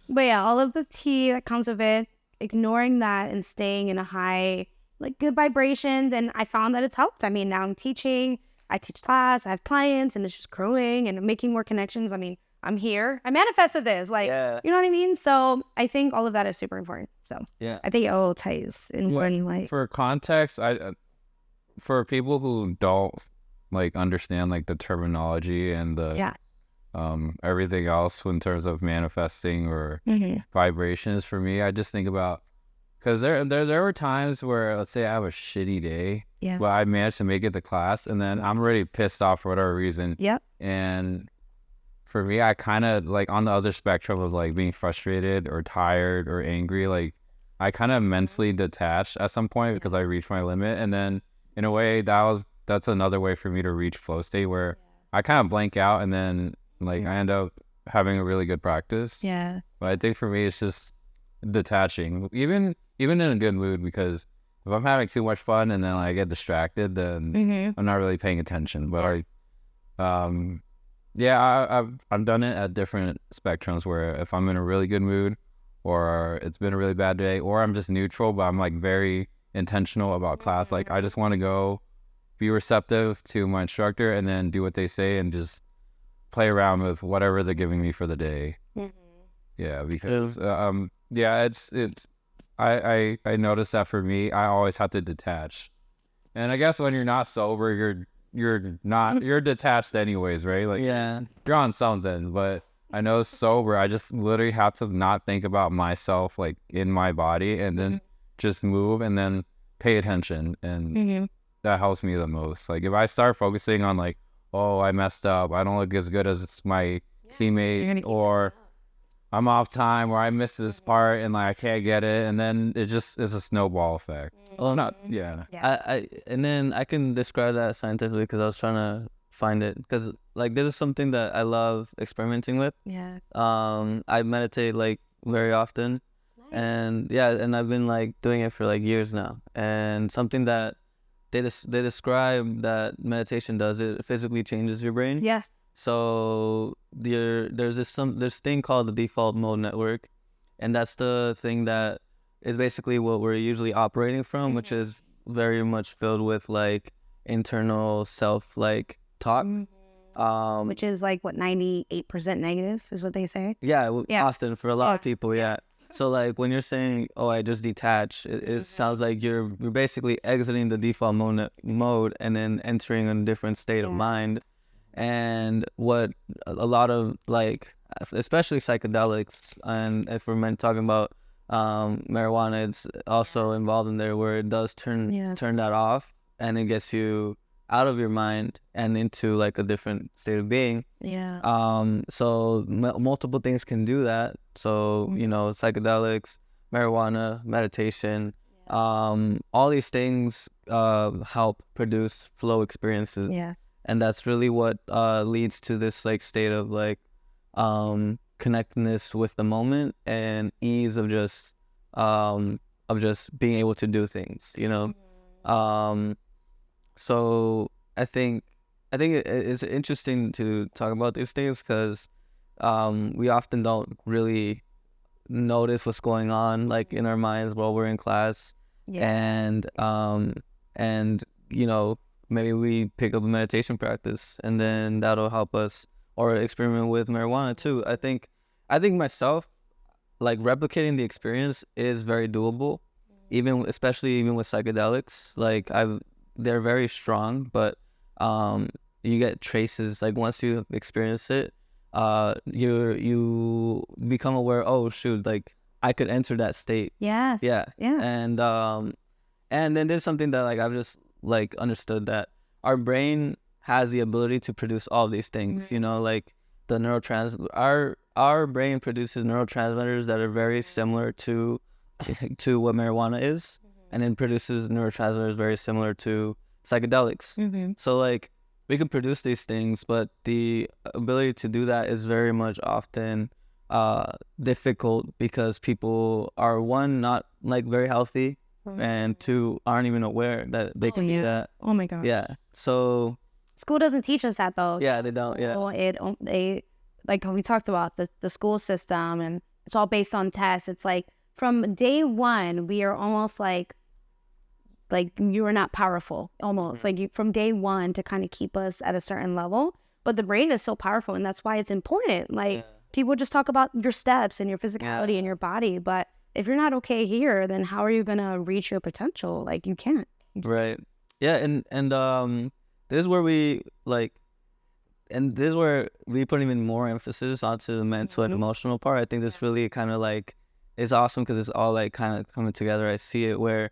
But yeah, all of the tea that comes with it, ignoring that and staying in a high, like good vibrations. And I found that it's helped. I mean, now I'm teaching. I teach class, I have clients, and it's just growing and making more connections. I mean, I'm here. I manifested this. Like, you know what I mean? So I think all of that is super important. So I think it all ties in one, like. For context, for people who don't like understand like the terminology and the everything else in terms of manifesting or vibrations, for me, I just think about, because there were times where, let's say I have a shitty day, but I managed to make it to class, and then I'm already pissed off for whatever reason. And for me, I kind of like on the other spectrum of like being frustrated or tired or angry, like I kind of mentally detached at some point because I reached my limit. And then in a way that's another way for me to reach flow state where I kind of blank out, and then like I end up having a really good practice. But I think for me, it's just detaching, even in a good mood, because if I'm having too much fun and then I get distracted, then I'm not really paying attention. But I've done it at different spectrums where if I'm in a really good mood or it's been a really bad day or I'm just neutral, but I'm like very intentional about class. Like I just want to go be receptive to my instructor and then do what they say and just play around with whatever they're giving me for the day. Yeah, because it's I noticed that for me, I always have to detach. And I guess when you're not sober, you're detached anyways, right? Like you're on something, but I know sober, I just literally have to not think about myself like in my body and then just move and then pay attention, and that helps me the most. Like if I start focusing on like, oh, I messed up, I don't look as good as my teammate, or I'm off time, or I missed this part and like I can't get it, and then it just is a snowball effect. And then I can describe that scientifically because I was trying to find it, because like this is something that I love experimenting with. I meditate like very often. And and I've been like doing it for like years now, and something that they describe that meditation does, it physically changes your brain. So there's this thing called the default mode network, and that's the thing that is basically what we're usually operating from, which is very much filled with like internal self like talk, which is like what 98% negative is what they say. Often for a lot of people. So like when you're saying, oh, I just detach, it sounds like you're basically exiting the default mode and then entering a different state of mind. And what a lot of like, especially psychedelics, and if we're talking about marijuana, it's also involved in there, where it does turn that off, and it gets you out of your mind and into like a different state of being. So multiple things can do that. So psychedelics, marijuana, meditation, all these things help produce flow experiences. And that's really what leads to this like state of like connectedness with the moment and ease of just being able to do things, So I think it's interesting to talk about these things because we often don't really notice what's going on like in our minds while we're in class. And maybe we pick up a meditation practice and then that'll help us, or experiment with marijuana too. I think myself, like replicating the experience is very doable, especially with psychedelics. Like they're very strong, but you get traces. Like once you experience it, you become aware. Oh shoot! Like I could enter that state. And then there's something that like I've just like understood, that our brain has the ability to produce all these things. Like the our brain produces neurotransmitters that are very similar to what marijuana is, and then produces neurotransmitters very similar to psychedelics. So like we can produce these things, but the ability to do that is very much often difficult because people are, one, not like very healthy, and two, aren't even aware that they can do that. Oh my god. So school doesn't teach us that though. They don't. They like we talked about the school system, and it's all based on tests. It's like from day one we are almost like like you are not powerful, almost like you from day one to kind of keep us at a certain level. But the brain is so powerful, and that's why it's important. Like people just talk about your steps and your physicality and your body, but if you're not okay here, then how are you gonna reach your potential? Like you can't. Right. Yeah, and this is where we like, and this is where we put even more emphasis onto the mental and emotional part. I think this really kind of like is awesome because it's all like kind of coming together. I see it where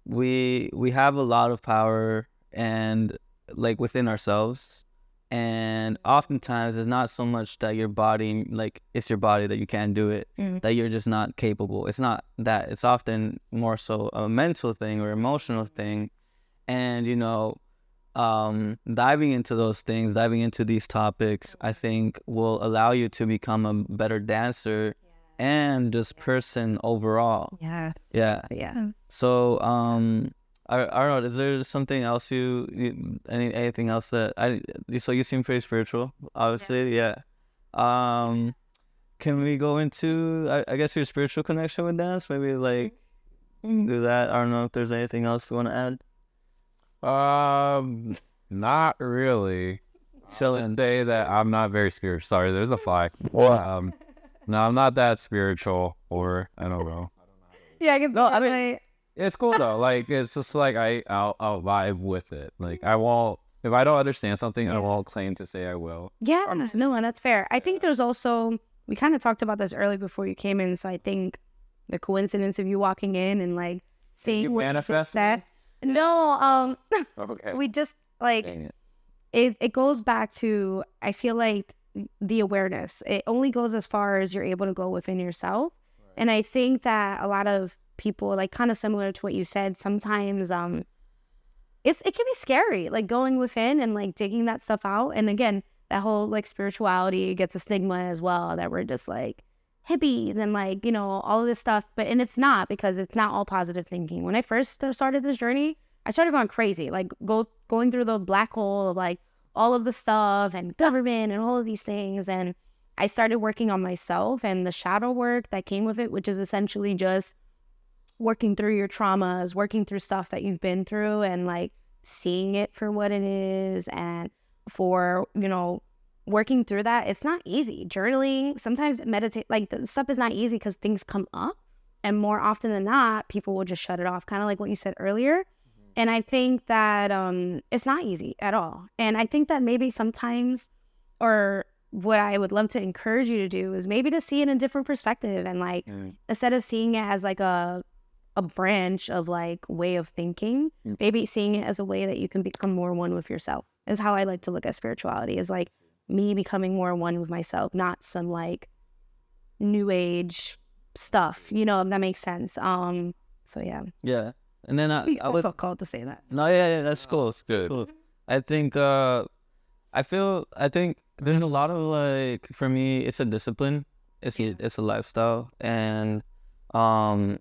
we have a lot of power and like within ourselves, and oftentimes it's not so much that your body, like it's your body that you can't do it, that you're just not capable. It's not that. It's often more so a mental thing or emotional thing. And you know, diving into those things, diving into these topics, I think will allow you to become a better dancer and just person overall. Yeah. So I don't know, is there something else anything else that so you seem pretty spiritual, obviously. Can we go into I guess your spiritual connection with dance, maybe like do that? I don't know if there's anything else you want to add. Not really. So let's say that I'm not very spiritual. Sorry, there's a fly. No, I'm not that spiritual, or I don't know. Yeah, I mean, it's cool though. Like it's just like I'll vibe with it. Like I won't, if I don't understand something, I won't claim to say I will. Yeah, no, and that's fair. I think there's also, we kind of talked about this early before you came in, so I think the coincidence of you walking in and like seeing what manifest that. No, okay. We just like it goes back to, I feel like the awareness. It only goes as far as you're able to go within yourself. Right. And I think that a lot of people, like kind of similar to what you said, sometimes it can be scary, like going within and like digging that stuff out. And again, that whole like spirituality gets a stigma as well, that we're just like hippies and like, you know, all of this stuff. And it's not, because it's not all positive thinking. When I first started this journey, I started going crazy, like going through the black hole of like all of the stuff and government and all of these things. And I started working on myself and the shadow work that came with it, which is essentially just working through your traumas, working through stuff that you've been through and like seeing it for what it is. And for, you know, working through that, it's not easy. Journaling, sometimes meditate, like the stuff is not easy because things come up. And more often than not, people will just shut it off, kind of like what you said earlier. And I think that it's not easy at all. And I think that maybe sometimes, or what I would love to encourage you to do is maybe to see it in a different perspective. And like, instead of seeing it as like a branch of like way of thinking, maybe seeing it as a way that you can become more one with yourself is how I like to look at spirituality, is like me becoming more one with myself, not some like new age stuff, you know, if that makes sense. So yeah. And then I felt called to say that. No, yeah, that's cool. It's good. Cool. I think I think there's a lot of like, for me, it's a discipline. It's a lifestyle, and I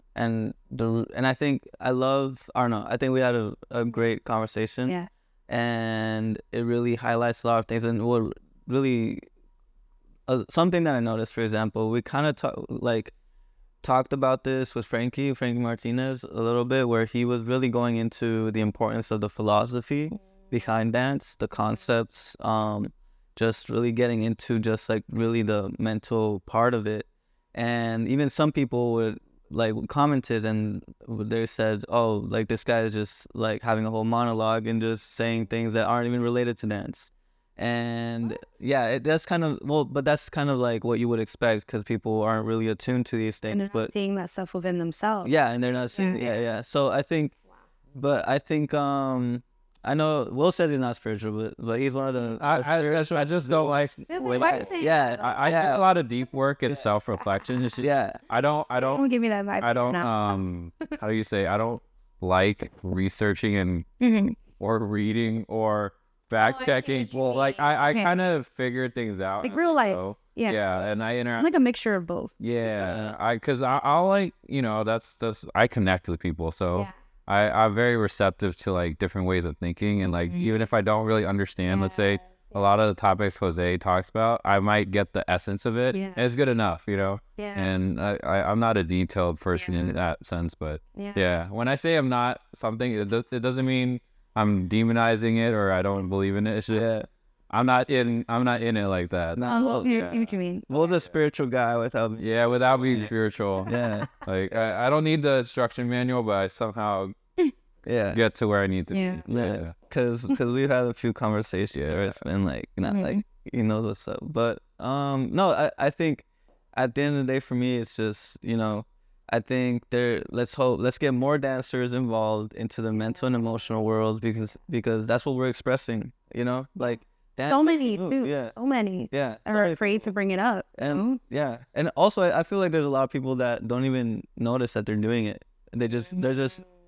think I don't know. I think we had a great conversation. Yeah. And it really highlights a lot of things. And what really something that I noticed, for example, we kind of talked about this with Frankie Martinez a little bit, where he was really going into the importance of the philosophy behind dance, the concepts, just really getting into just like really the mental part of it. And even some people would like commented and they said, oh, like this guy is just like having a whole monologue and just saying things that aren't even related to dance. And that's kind of, but that's kind of like what you would expect, because people aren't really attuned to these things. And they're not seeing that stuff within themselves. Yeah, and they're not seeing. Yeah. So I think, I know Will says he's not spiritual, but he's one of the. I just don't like. I have a lot of deep work and self-reflection. I don't give me that vibe. I don't. How do you say? I don't like researching and or reading or fact checking. Well, like I kind of figured things out, like real life. So, and I interact. I'm like a mixture of both. Because I'll like, you know, that's I connect with people, so I'm very receptive to like different ways of thinking, and like even if I don't really understand, let's say a lot of the topics Jose talks about, I might get the essence of it. Yeah. And it's good enough, you know? Yeah. And I'm not a detailed person in that sense, but when I say I'm not something, it doesn't mean I'm demonizing it or I don't believe in it. It's just, I'm not in it like that. What do you mean? Was a spiritual guy without me. Yeah, without being spiritual. Yeah. Like, I don't need the instruction manual, but I somehow get to where I need to be. Yeah. Because we've had a few conversations where it's been like, not like, he knows what's up. But, no, I think at the end of the day for me, it's just, you know, I think let's get more dancers involved into the mental and emotional world because that's what we're expressing, you know, like dance. So many too. Yeah. So many. Yeah. Are afraid to bring it up. And and also I feel like there's a lot of people that don't even notice that they're doing it. They're just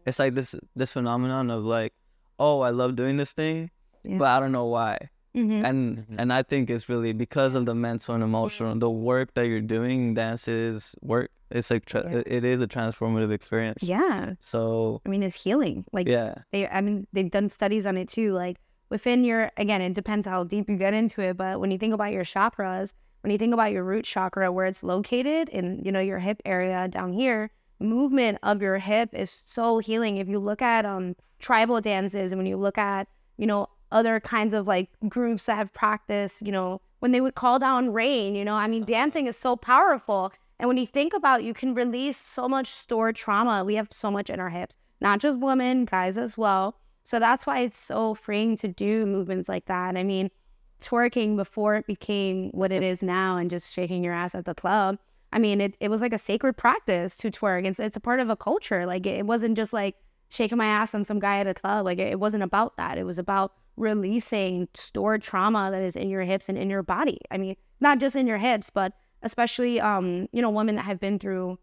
it's like this phenomenon of like, oh, I love doing this thing, but I don't know why. And I think it's really because of the mental and emotional, the work that you're doing. Dance is work. It's like it is a transformative experience. Yeah. So I mean, it's healing. Like they've done studies on it too. Like within your, again, it depends how deep you get into it, but when you think about your chakras, when you think about your root chakra, where it's located in, you know, your hip area down here, movement of your hip is so healing. If you look at tribal dances, and when you look at, you know, other kinds of like groups that have practiced, you know, when they would call down rain, you know, I mean, dancing is so powerful. And when you think about, you can release so much stored trauma. We have so much in our hips, not just women, guys as well. So that's why it's so freeing to do movements like that. I mean, twerking before it became what it is now and just shaking your ass at the club, I mean, it was like a sacred practice to twerk. It's a part of a culture. Like it wasn't just like shaking my ass on some guy at a club. Like it wasn't about that. It was about releasing stored trauma that is in your hips and in your body. I mean, not just in your hips, but especially, you know, women that have been through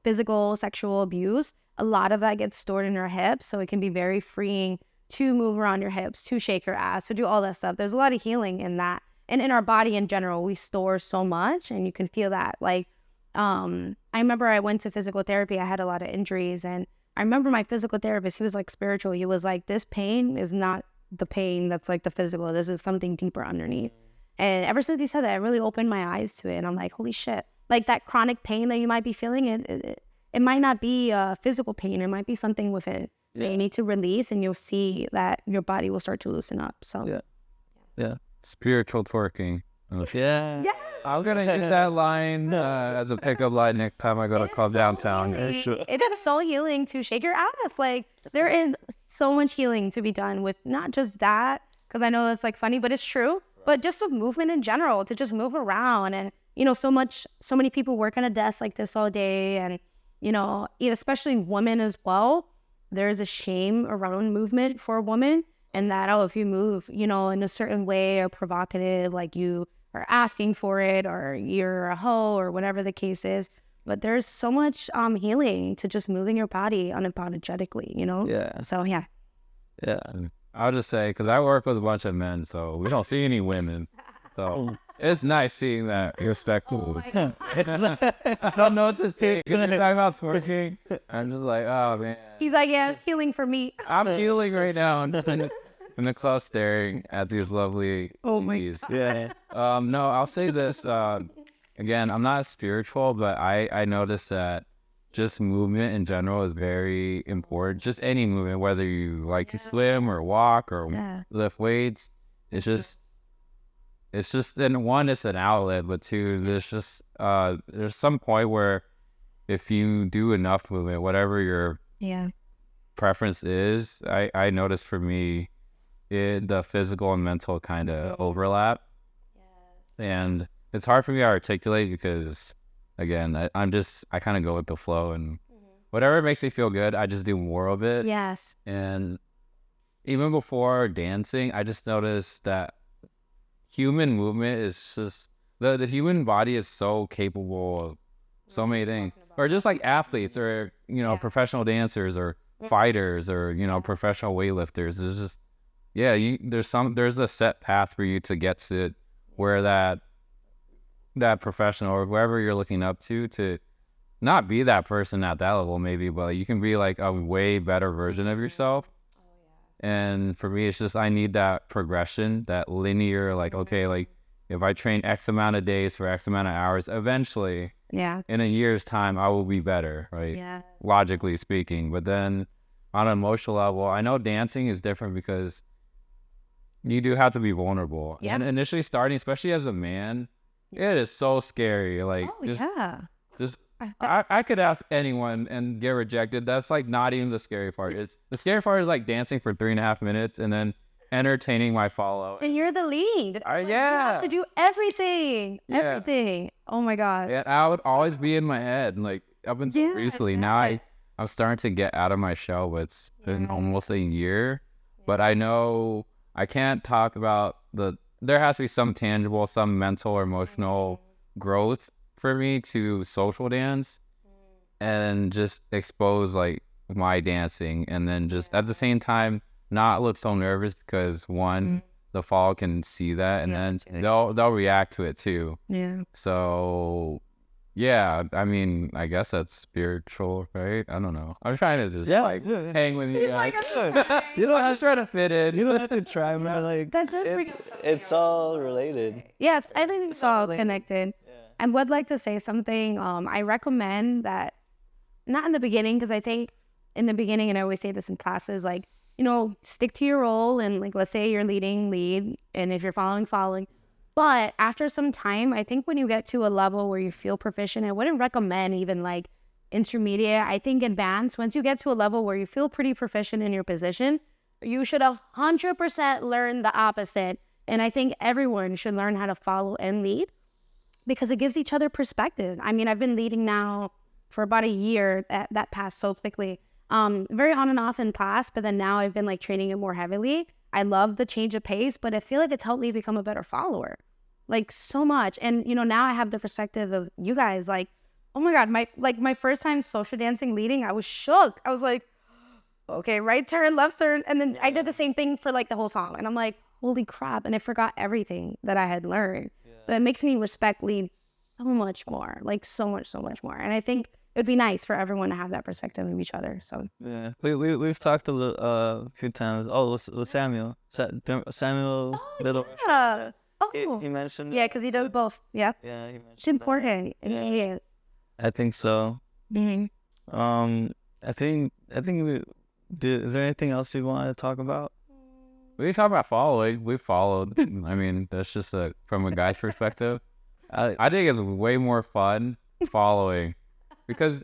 physical, sexual abuse. A lot of that gets stored in your hips. So it can be very freeing to move around your hips, to shake your ass, to do all that stuff. There's a lot of healing in that. And in our body in general, we store so much, and you can feel that. Like, I remember I went to physical therapy. I had a lot of injuries, and I remember my physical therapist, he was like spiritual. He was like, this pain is not the pain that's like the physical. This is something deeper underneath. And ever since he said that, it really opened my eyes to it. And I'm like, holy shit. Like that chronic pain that you might be feeling, it might not be physical pain. It might be something within that you need to release, and you'll see that your body will start to loosen up. So yeah. Spiritual twerking. Yeah. I'm going to use that line as a pickup line next time I go to club downtown. It is so healing to shake your ass. Like there is so much healing to be done with not just that, because I know that's like funny, but it's true. But just the movement in general, to just move around. And, you know, so many people work on a desk like this all day. And, you know, especially women as well. There's a shame around movement for a woman. And that, oh, if you move, you know, in a certain way or provocative, like you are asking for it or you're a hoe or whatever the case is. But there's so much healing to just moving your body unapologetically, you know? Yeah. So, yeah. Yeah. I'll just say, because I work with a bunch of men, so we don't see any women. So it's nice seeing that respectful. I don't know what to say. Because you're talking about twerking. I'm just like, oh, man. He's like, yeah, healing for me. I'm healing right now. I'm just in the club staring at these lovely ladies. Yeah. No, I'll say this. Again, I'm not spiritual, but I noticed that just movement in general is very important. Just any movement, whether you like to swim or walk or lift weights, it's just, and one, it's an outlet, but two, there's some point where if you do enough movement, whatever your preference is, I noticed for me, the physical and mental kind of overlap. And it's hard for me to articulate because, again, I kind of go with the flow, and whatever makes me feel good, I just do more of it. Yes. And even before dancing, I just noticed that human movement is just, the human body is so capable of so many things. Or just like athletes or, you know, professional dancers or fighters or, you know, professional weightlifters. There's just, there's a set path for you to get to where that professional or whoever you're looking up to not be that person at that level maybe, but you can be like a way better version of yourself. And for me, it's just I need that progression, that linear, like, okay, like if I train X amount of days for X amount of hours, eventually, in a year's time, I will be better, right? Yeah. Logically speaking. But then on an emotional level, I know dancing is different because you do have to be vulnerable. Yeah. And initially starting, especially as a man, it is so scary. Like, just I could ask anyone and get rejected. That's like not even the scary part. The scary part is like dancing for 3.5 minutes and then entertaining my follow. And you're the lead. You have to do everything. Oh my God. Yeah, I would always be in my head. And like up until recently, now I'm starting to get out of my shell. But it's been almost a year. But I know I can't talk about there has to be some tangible, some mental or emotional growth for me to social dance and just expose like my dancing, and then just at the same time not look so nervous because one, the fall can see that, and then they'll react to it too. So I mean, I guess that's spiritual, right? I don't know. I'm trying to just hang with you guys. You know, I was trying to fit in. You don't have to try, man. Like it's all related. Yes, I think it's all connected. I would like to say something. I recommend that, not in the beginning, because I think in the beginning, and I always say this in classes, like, you know, stick to your role, and like, let's say you're lead, and if you're following. But after some time, I think when you get to a level where you feel proficient, I wouldn't recommend even like intermediate. I think advanced, once you get to a level where you feel pretty proficient in your position, you should 100% learn the opposite. And I think everyone should learn how to follow and lead, because it gives each other perspective. I mean, I've been leading now for about a year. That passed so quickly. Very on and off in class, but then now I've been like training it more heavily. I love the change of pace, but I feel like it's helped me become a better follower, like so much. And, you know, now I have the perspective of you guys, like, oh my God, my first time social dancing leading, I was shook. I was like, okay, right turn, left turn. And then I did the same thing for like the whole song. And I'm like, holy crap. And I forgot everything that I had learned. So it makes me respect lead so much more, like so much more. And I think it'd be nice for everyone to have that perspective of each other. So we've talked a few times. Samuel, Little. He mentioned. Yeah, because he does both. Yeah. Yeah, he mentioned. It's important. Yeah. I think so. I think is there anything else you want to talk about? We talk about following. We followed. I mean, that's just from a guy's perspective. I think it's way more fun following, because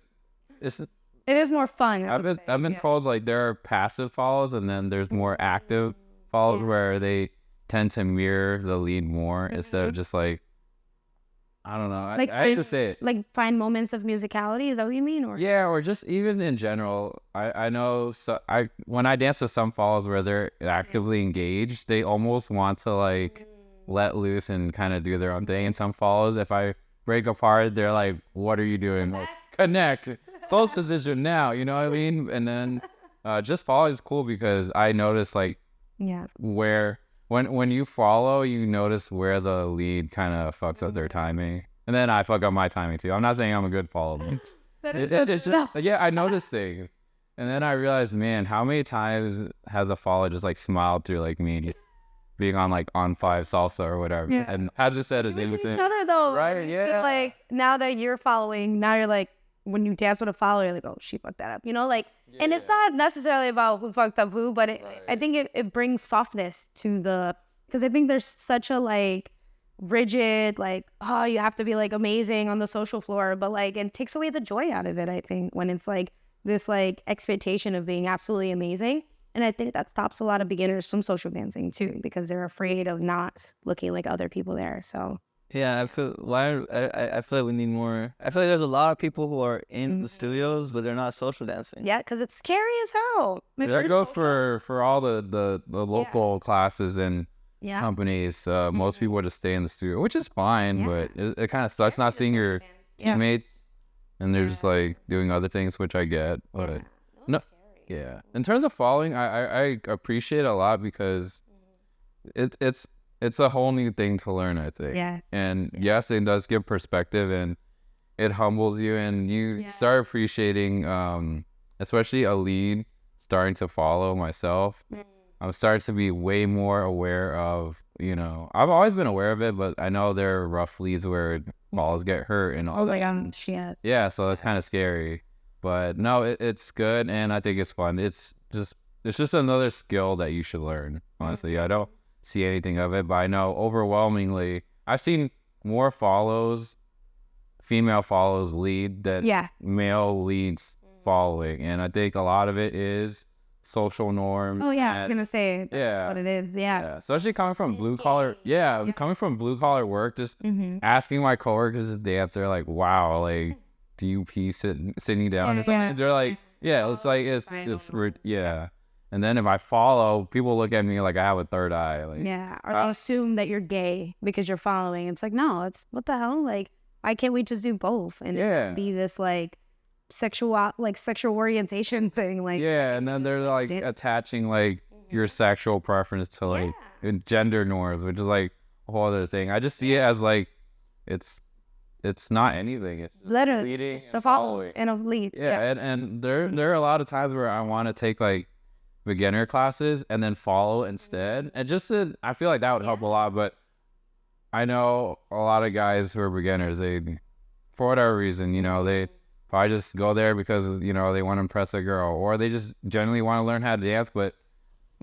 it is more fun. I've been told like there are passive follows and then there's more active follows where they tend to mirror the lead more instead of just like, I don't know. Like, I hate to say it. Like find moments of musicality. Is that what you mean? Or just even in general. I know. So when I dance with some follows where they're actively engaged, they almost want to like let loose and kind of do their own thing. And some follows, if I break apart, they're like, "What are you doing? Like, connect, close position now." You know what I mean? And then just follow is cool because I notice like where. When you follow, you notice where the lead kind of fucks up their timing. And then I fuck up my timing too. I'm not saying I'm a good follower. It's just, I notice things. And then I realized, man, how many times has a follower just like smiled through like me being on like on 5 salsa or whatever. Yeah. And has it said a thing with each other though. Right, yeah. Like now that you're following, now you're like, when you dance with a follower, you're like, oh, she fucked that up. You know, like, and it's not necessarily about who fucked up who, but I think it brings softness to because I think there's such a like rigid, like, oh, you have to be like amazing on the social floor, but like, it takes away the joy out of it, I think, when it's like this like expectation of being absolutely amazing. And I think that stops a lot of beginners from social dancing too, because they're afraid of not looking like other people there. So yeah, I feel like we need more. I feel like there's a lot of people who are in the studios, but they're not social dancing. Yeah, because it's scary as hell. That goes for all the local classes and companies. Most people just stay in the studio, which is fine, but it kind of sucks not seeing your teammates, and they're just like doing other things, which I get. But in terms of following, I appreciate it a lot because it's a whole new thing to learn, I think. Yeah. And yes, it does give perspective and it humbles you, and you start appreciating, especially a lead starting to follow myself. I'm starting to be way more aware of, you know, I've always been aware of it, but I know there are rough leads where balls get hurt and all Oh that. my gosh, yeah. Yeah, so that's kind of scary. But no, it's good, and I think it's fun. It's just another skill that you should learn, honestly. I don't see anything of it, but I know overwhelmingly, I've seen more female follows lead than male leads following. And I think a lot of it is social norms. Oh yeah, I was gonna say that's what it is. Yeah, especially coming from blue collar. Yeah, coming from blue collar work, just asking my coworkers to dance. They're like, "Wow, like, do you pee sitting down?" They're like, "Yeah, it's like yeah." And then if I follow, people look at me like I have a third eye. Like, or they assume that you're gay because you're following. It's like, no, it's what the hell? Like, why can't we just do both and be this like sexual orientation thing? Like, and then they're like attaching like your sexual preference to like gender norms, which is like a whole other thing. I just see it as like it's not anything. It's just literally leading the follow and a lead. And there are a lot of times where I want to take like beginner classes and then follow instead, and I feel like that would help a lot. But I know a lot of guys who are beginners, they, for whatever reason, you know, they probably just go there because, you know, they want to impress a girl, or they just generally want to learn how to dance. But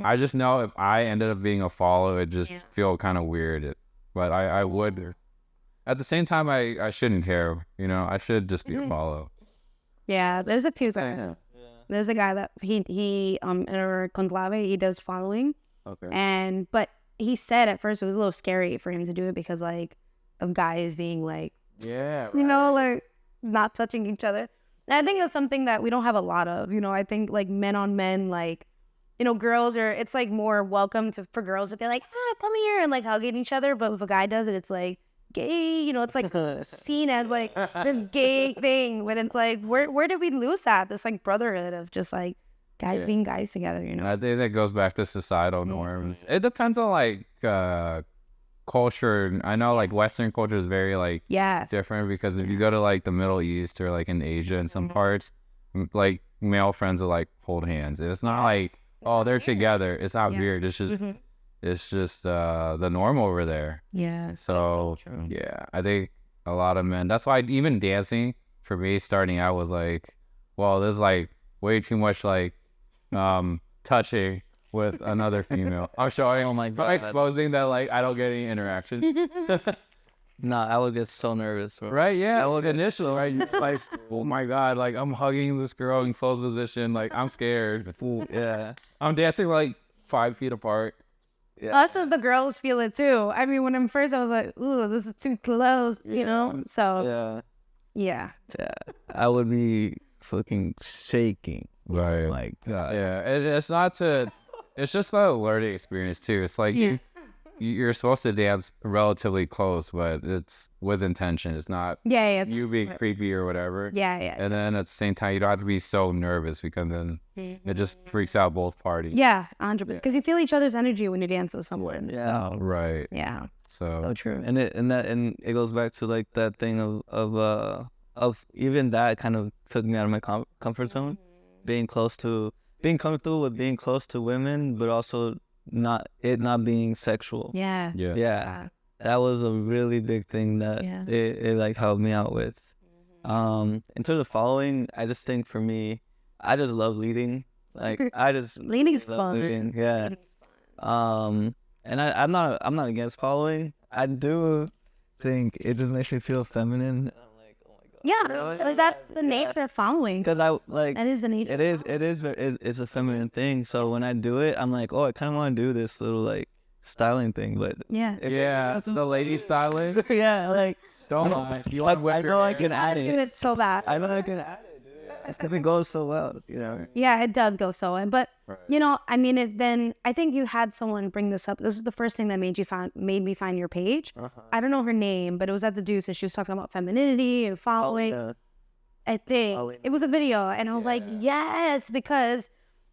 I just know if I ended up being a follow, it just feel kind of weird. But I would. At the same time, I shouldn't care. You know, I should just be a follow. Yeah, there's a few guys. There's a guy that he in our conclave, he does following. Okay. But he said at first it was a little scary for him to do it because like of guys being like, you know, like not touching each other. And I think that's something that we don't have a lot of. You know, I think like men on men, like, you know, girls are, it's like more welcome for girls that they're like, come here and like hugging each other. But if a guy does it, it's like gay, you know, it's like seen as like this gay thing. When it's like, where did we lose that? This like brotherhood of just like guys being guys together, you know? I think that goes back to societal norms. It depends on like culture. I know like Western culture is very like different, because if you go to like the Middle East or like in Asia in some parts, like male friends will like hold hands. It's not like, oh, they're together. It's not weird. It's just it's just the norm over there. Yeah. So I think a lot of men, that's why even dancing for me starting out was like, well, there's like way too much like touching with another female. I'm showing, exposing that like I don't get any interaction. Nah, I would get so nervous, bro. Right? Yeah. Initially, right? You're like, oh my God, like I'm hugging this girl in close position, like I'm scared. Yeah. I'm dancing like 5 feet apart. Yeah. Also, the girls feel it too. I mean, when I'm first, I was like, ooh, this is too close, you know? So, yeah. I would be fucking shaking. Right. Like, God. Yeah. It's just a learning experience too. It's like you're supposed to dance relatively close, but it's with intention. It's not you being creepy or whatever. Yeah. And then at the same time, you don't have to be so nervous, because then it just freaks out both parties. Yeah, 100%. Because you feel each other's energy when you dance with someone. Yeah. Right. Yeah. So true. And it goes back to like that thing of even that kind of took me out of my comfort zone, being comfortable with being close to women, but also not being sexual. Yeah. That was a really big thing that it like helped me out with. In terms of following, I just think for me, I just love leading. Like I just leading is fun. Leading. Yeah. And I'm not against following. I do think it just makes me feel feminine. Yeah, that's the nature of following. Because that is the nature. It's a feminine thing. So when I do it, I'm like, oh, I kind of want to do this little like styling thing, but the lady styling. Yeah, like don't lie. I know I can add it. It's so bad. I know I can add it, dude. If it goes so well, you know. Yeah, it does go so well, but you know, I mean, then I think you had someone bring this up. This was the first thing that made me find your page. I don't know her name, but it was at the Deuce, and she was talking about femininity and following. I think it was a video, and I was like, yes, because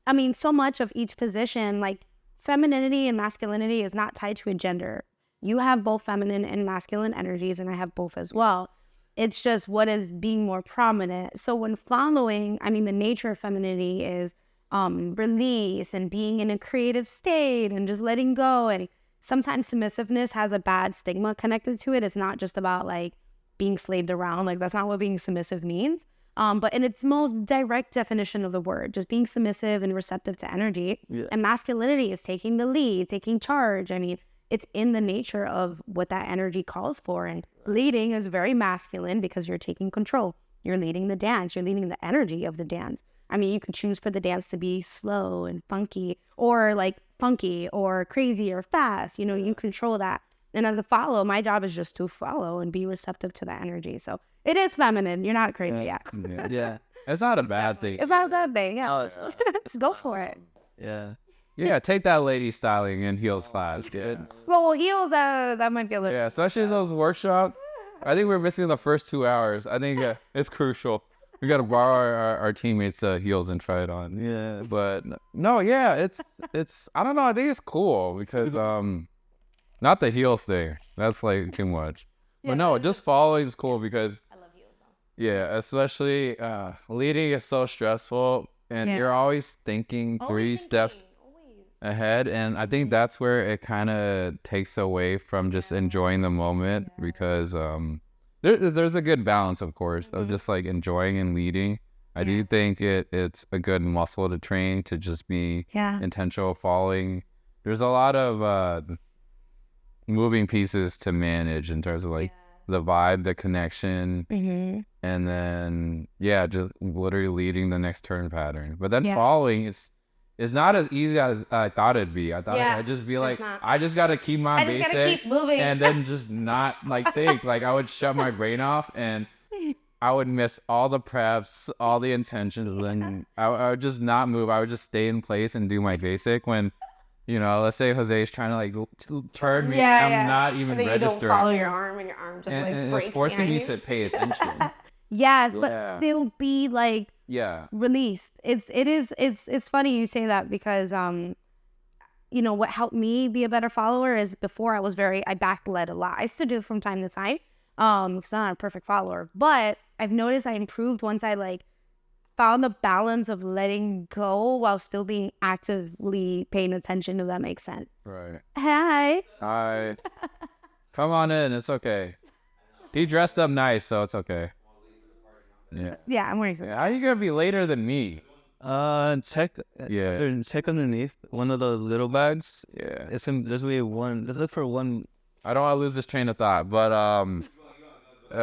I mean, so much of each position, like femininity and masculinity, is not tied to a gender. You have both feminine and masculine energies, and I have both as well. It's just what is being more prominent. So when following, I mean, the nature of femininity is release and being in a creative state and just letting go. And sometimes submissiveness has a bad stigma connected to it. It's not just about like being slaved around. Like that's not what being submissive means. But in its most direct definition of the word, just being submissive and receptive to energy. Yeah. And masculinity is taking the lead, taking charge. I mean, it's in the nature of what that energy calls for. And leading is very masculine because you're taking control. You're leading the dance. You're leading the energy of the dance. I mean, you can choose for the dance to be slow and funky or like funky or crazy or fast. You know, you control that. And as a follow, my job is just to follow and be receptive to that energy. So it is feminine. You're not crazy. Yeah. It's not a bad thing. It's not a bad thing. Yeah. Just go for it. Yeah. Yeah, take that lady styling and heels class, kid. Well, heels, that might be a little... Yeah, especially those workshops. I think we're missing the first 2 hours. I think it's crucial. We got to borrow our teammates' heels and try it on. Yeah. But no, yeah, it's I don't know. I think it's cool because not the heels thing. That's like too much. Yeah. But no, just following is cool because I love heels though. Yeah, especially leading is so stressful and you're always thinking three steps ahead, and I think that's where it kind of takes away from just enjoying the moment because there's a good balance, of course, of just like enjoying and leading. I do think it's a good muscle to train to just be intentional following. There's a lot of moving pieces to manage in terms of like the vibe, the connection, and then just literally leading the next turn pattern. But then following, it's not as easy as I thought it'd be. I thought I'd just be like, I just gotta keep my basic keep moving. And then just not like think. Like I would shut my brain off and I would miss all the preps, all the intentions, and I would just not move. I would just stay in place and do my basic when, you know, let's say Jose's trying to like turn me. I'm not even registering. You don't follow your arm and your arm just and it's forcing me to pay attention. Yes, but they'll be like released. It's funny you say that because you know what helped me be a better follower is before I backbled a lot. I still do from time to time because I'm not a perfect follower, but I've noticed I improved once I like found the balance of letting go while still being actively paying attention, if that makes sense. Right. Hi. Come on in. It's okay. He dressed up nice, so it's okay. Yeah, I'm wearing something. How are you gonna be later than me? Check underneath one of the little bags. Yeah. There's only one. Let's look for one. I don't want to lose this train of thought, but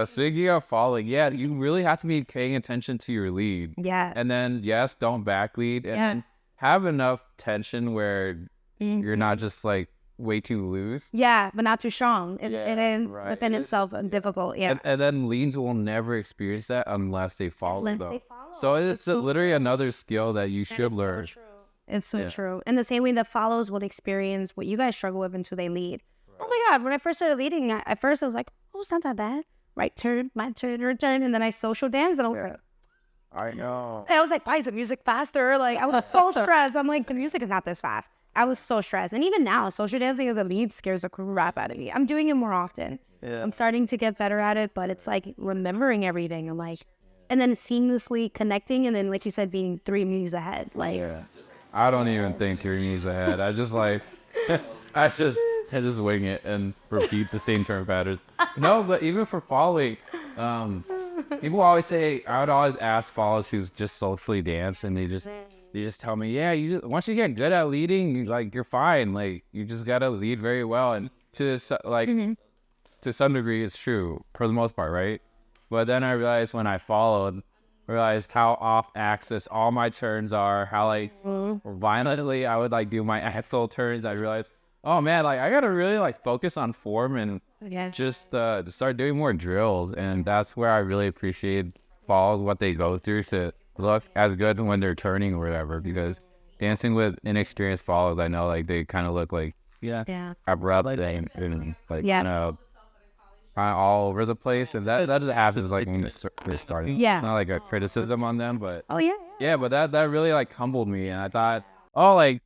speaking of following, you really have to be paying attention to your lead. Yeah. And then don't back lead and have enough tension where you're not just like way too loose. Yeah, but not too strong. It is within itself difficult. Yeah. And then leads will never experience that unless they follow. So it's literally another skill that you should learn. So it's so true. In the same way that follows will experience what you guys struggle with until they lead. Right. Oh my God, when I first started leading, at first I was like, oh, it's not that bad. Right turn, my turn, her turn. And then I social dance and I was like, I know. And I was like, why is the music faster? Like, I was so stressed. I'm like, the music is not this fast. I was so stressed. And even now, social dancing as a lead scares the crap out of me. I'm doing it more often. Yeah. I'm starting to get better at it, but it's like remembering everything. I'm like, and then seamlessly connecting. And then, like you said, being 3 moves ahead. Like, I don't even think 3 moves ahead. I just like, I just wing it and repeat the same turn patterns. No, but even for following, people always say, I would always ask followers who's just socially dance and they just tell me, once you get good at leading, you're fine. Like, you just got to lead very well. And to this, to some degree, it's true for the most part, right? But then I realized when I followed, how off axis all my turns are, how violently I would do my axle turns. I realized, oh man, I got to really focus on form and just start doing more drills. And that's where I really appreciate follows, what they go through to look as good when they're turning or whatever, because dancing with inexperienced followers, I know they kind of look abrupt and kind of all over the place, and that just happens when they're starting. It's not a criticism on them, but but that really humbled me, and I thought,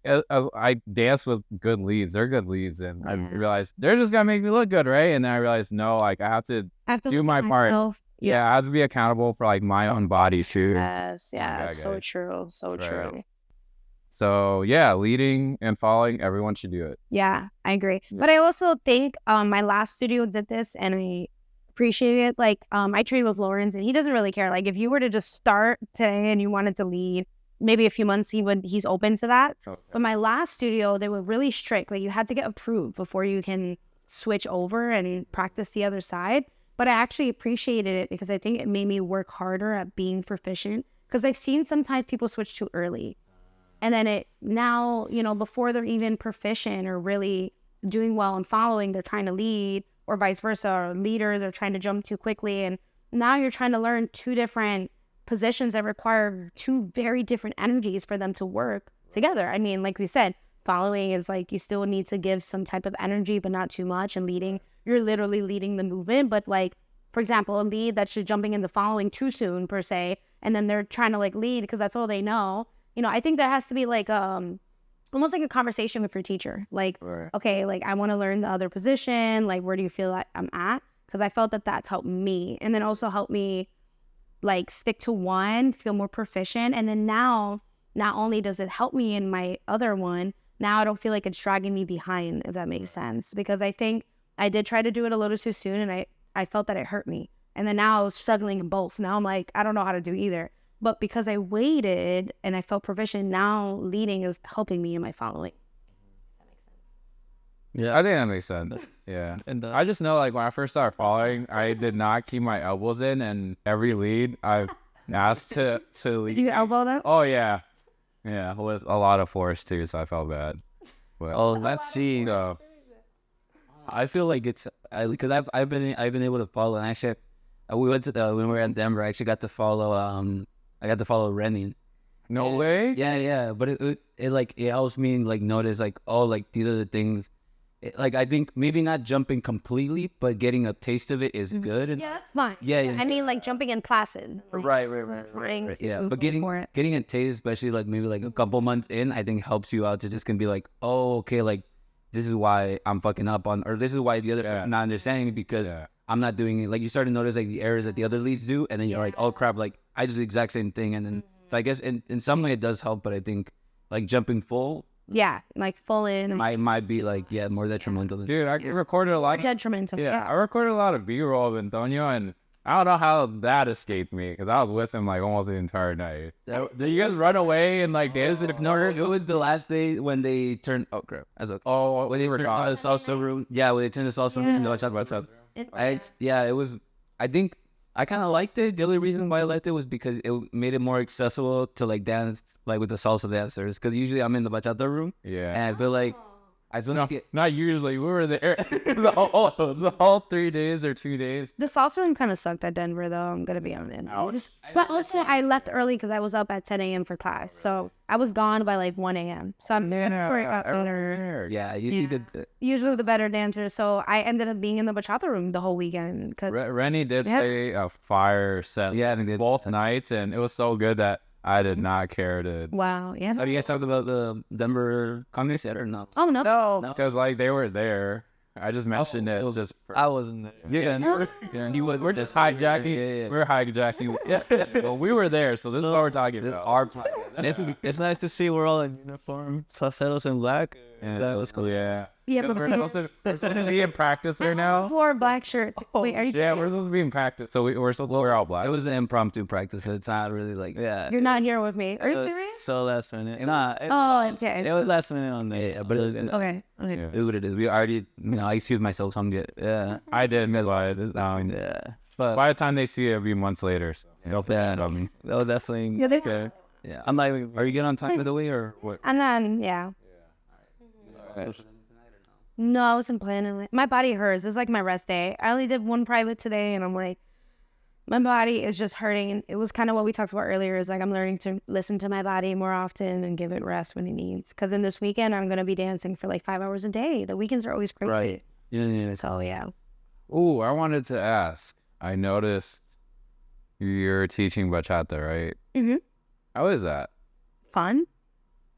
as I dance with good leads, they're good leads, and I realized they're just gonna make me look good, right? And then I realized, no, I have to do my part. Yeah, I have to be accountable for my own body too. Yes, so true, so true. So yeah, leading and following, everyone should do it. Yeah, I agree. But I also think my last studio did this and I appreciate it. Like I trained with Lawrence and he doesn't really care. Like if you were to just start today and you wanted to lead, maybe a few months he's open to that. Okay. But my last studio, they were really strict. Like you had to get approved before you can switch over and practice the other side. But I actually appreciated it because I think it made me work harder at being proficient. Because I've seen sometimes people switch too early. And then it now, before they're even proficient or really doing well and following, they're trying to lead or vice versa, or leaders are trying to jump too quickly. And now you're trying to learn two different positions that require two very different energies for them to work together. I mean, like we said, following is like you still need to give some type of energy, but not too much. And leading, you're literally leading the movement. But like, for example, a lead that's just jumping into following too soon per se, and then they're trying to like lead because that's all they know. I think that has to be like almost like a conversation with your teacher. Like, okay, like I want to learn the other position. Like, where do you feel like I'm at? Because I felt that that's helped me, and then also helped me like stick to one, feel more proficient. And then now, not only does it help me in my other one, now I don't feel like it's dragging me behind, if that makes sense. Because I think I did try to do it a little too soon, and I felt that it hurt me. And then now I was struggling in both. Now I'm like, I don't know how to do either. But because I waited and I felt proficient, now leading is helping me in my following. That makes sense. Yeah, I think that makes sense. Yeah. And I just know, like, when I first started following, I did not keep my elbows in, and every lead I asked to lead. Did you elbow them? Oh, yeah. Yeah, with a lot of force, too, so I felt bad. Well, let's see. I feel like it's because I've been able to follow, and actually we went to when we were in Denver. I actually got to follow I got to follow Rennie. No way. Yeah, but it helps me like notice like, oh, like these are the things. Like I think maybe not jumping completely, but getting a taste of it is good. Yeah, that's fine. Yeah. I mean, like jumping in classes. Like, right. Yeah, but getting a taste, especially like maybe like a couple months in, I think helps you out to just can be like, oh, okay, like this is why I'm fucking up on, or this is why the other person's not understanding because I'm not doing it. Like you start to notice like the errors that the other leads do, and then you're like, oh crap, like I do the exact same thing, and then so I guess in some way it does help, but I think like jumping full. Yeah, like full in. Might be like more detrimental. Dude, I recorded a lot. Detrimental. Yeah, I recorded a lot of B-roll of Antonio, and I don't know how that escaped me because I was with him like almost the entire night. Did you guys run away and like dance? No, it was the last day when they turned. Oh crap! When they were gone. The salsa room. Yeah, when they turned the salsa room. No, I talked about salsa. It was. I think I kind of liked it. The only reason why I liked it was because it made it more accessible to like dance like with the salsa dancers. Because usually I'm in the bachata room. Yeah. And I feel like not usually. We were there the whole 3 days or 2 days. The salsa room kind of sucked at Denver, though. I'm gonna be honest. But also, I left early because I was up at 10 a.m. for class, so I was gone by like 1 a.m. So I'm usually the better dancer. So I ended up being in the bachata room the whole weekend. Because Rennie did play a fire set. Yeah, both nights, and it was so good that I did not care to. Wow. Yeah. Have you guys talked about the Denver comedy set or no? Oh no. Because like they were there. I just mentioned it. I wasn't there. Yeah. We're just hijacking. Yeah. We're hijacking. Yeah. Well, we were there, so this is what we're talking about. It's nice to see we're all in uniform, Sauceros in black. That was cool. Yeah. Yeah, but we're supposed to be in practice right now. Wore a black shirt. Wait, are you? Yeah, we're supposed to be in practice, so we're supposed to wear all black. It was an impromptu practice. It's not really like You're not here with me. Are you serious? So last minute. Okay. It was last minute on the but okay. It is what it is. We already, I excused myself. So I'm good. Yeah, I did. But by the time they see it, it'll be months later. So they'll forget about me. They'll definitely. Yeah, okay. Yeah, I'm like, are you getting on time of the way or what? And then No, I wasn't planning it. My body hurts. It's like my rest day. I only did one private today, and I'm like, my body is just hurting. And it was kind of what we talked about earlier. Is like I'm learning to listen to my body more often and give it rest when it needs. Because in this weekend, I'm gonna be dancing for like 5 hours a day. The weekends are always crazy. Right. Yeah. So yeah. Ooh, I wanted to ask. I noticed you're teaching bachata, right? Mm-hmm. How is that? Fun.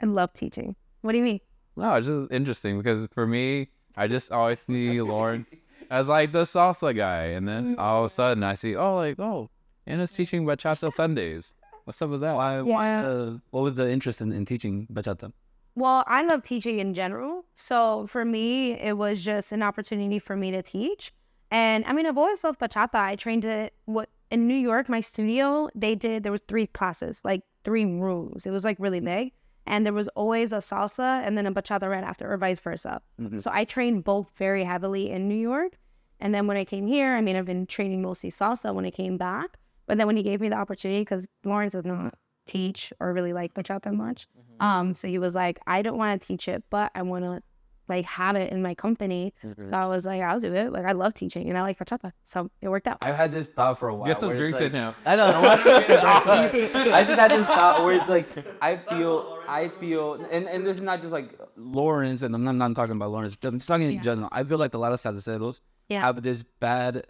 I love teaching. What do you mean? No, it's just interesting because for me, I just always see Lawrence as like the salsa guy, and then all of a sudden I see, Anna's teaching bachata Sundays. What's up with that? What was the interest in teaching bachata? Well, I love teaching in general. So for me, it was just an opportunity for me to teach. And I mean, I've always loved bachata. I trained it in New York, my studio, there was 3 classes, like 3 rooms. It was like really big. And there was always a salsa and then a bachata right after, or vice versa. Mm-hmm. So I trained both very heavily in New York. And then when I came here, I mean, I've been training mostly salsa when I came back. But then when he gave me the opportunity, because Lawrence does not teach or really like bachata much. Mm-hmm. So he was like, I don't want to teach it, but I want to like have it in my company. Mm-hmm. So I was like, I'll do it. Like I love teaching and I like bachata. So it worked out. I've had this thought for a while. Get some drinks in now. I don't know. I just had this thought where it's like, I feel, and this is not just like Lawrence, and I'm not talking about Lawrence, I'm just talking in general. I feel like a lot of salseros have this bad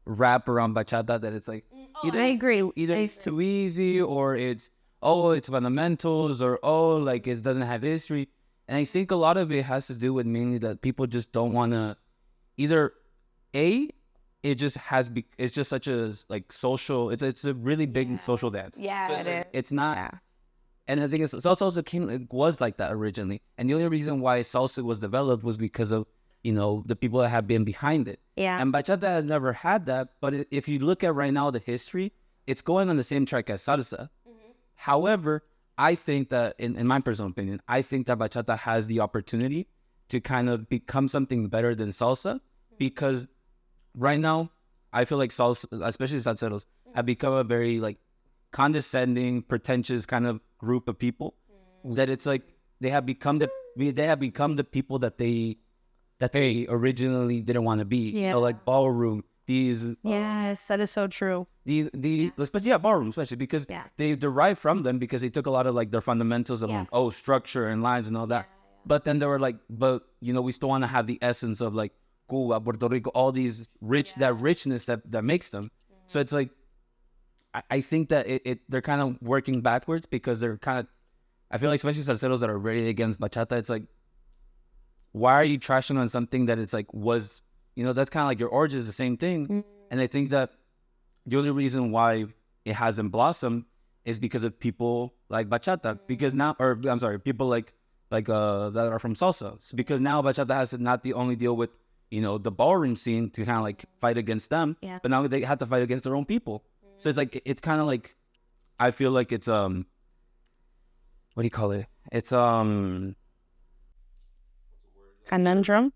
rap around bachata that it's like, I agree. Either it's too easy or it's fundamentals or like it doesn't have history. And I think a lot of it has to do with mainly that people just don't want to either it's just such a like social, it's a really big social dance. Yeah, so it's not. Yeah. And I think salsa also it was like that originally. And the only reason why salsa was developed was because of, the people that have been behind it. Yeah. And bachata has never had that. But if you look at right now the history, it's going on the same track as salsa. Mm-hmm. However, I think that, in my personal opinion, I think that bachata has the opportunity to kind of become something better than salsa, because right now, I feel like salsa, especially salseros, have become a very like condescending, pretentious kind of group of people. That it's like they have become the people that they originally didn't want to be. Yeah. Like ballroom. Yes, that is so true. Especially ballroom, especially because they derive from them because they took a lot of like their fundamentals of structure and lines and all that. Yeah. But then they were like, we still want to have the essence of like Cuba, Puerto Rico, all these that richness that makes them. Mm-hmm. So it's like, I think that they're kind of working backwards because they're kind of, I feel like especially salseros that are really against bachata, it's like, why are you trashing on something that it's like that's kind of like your origin is the same thing. Mm-hmm. And I think that the only reason why it hasn't blossomed is because of people like bachata. Mm-hmm. Because now, people like that are from salsa. So because now bachata has to not the only deal with, the ballroom scene to kind of like fight against them, but now they have to fight against their own people. Mm-hmm. So it's like, it's kind of like, I feel like it's, what do you call it? It's, conundrum.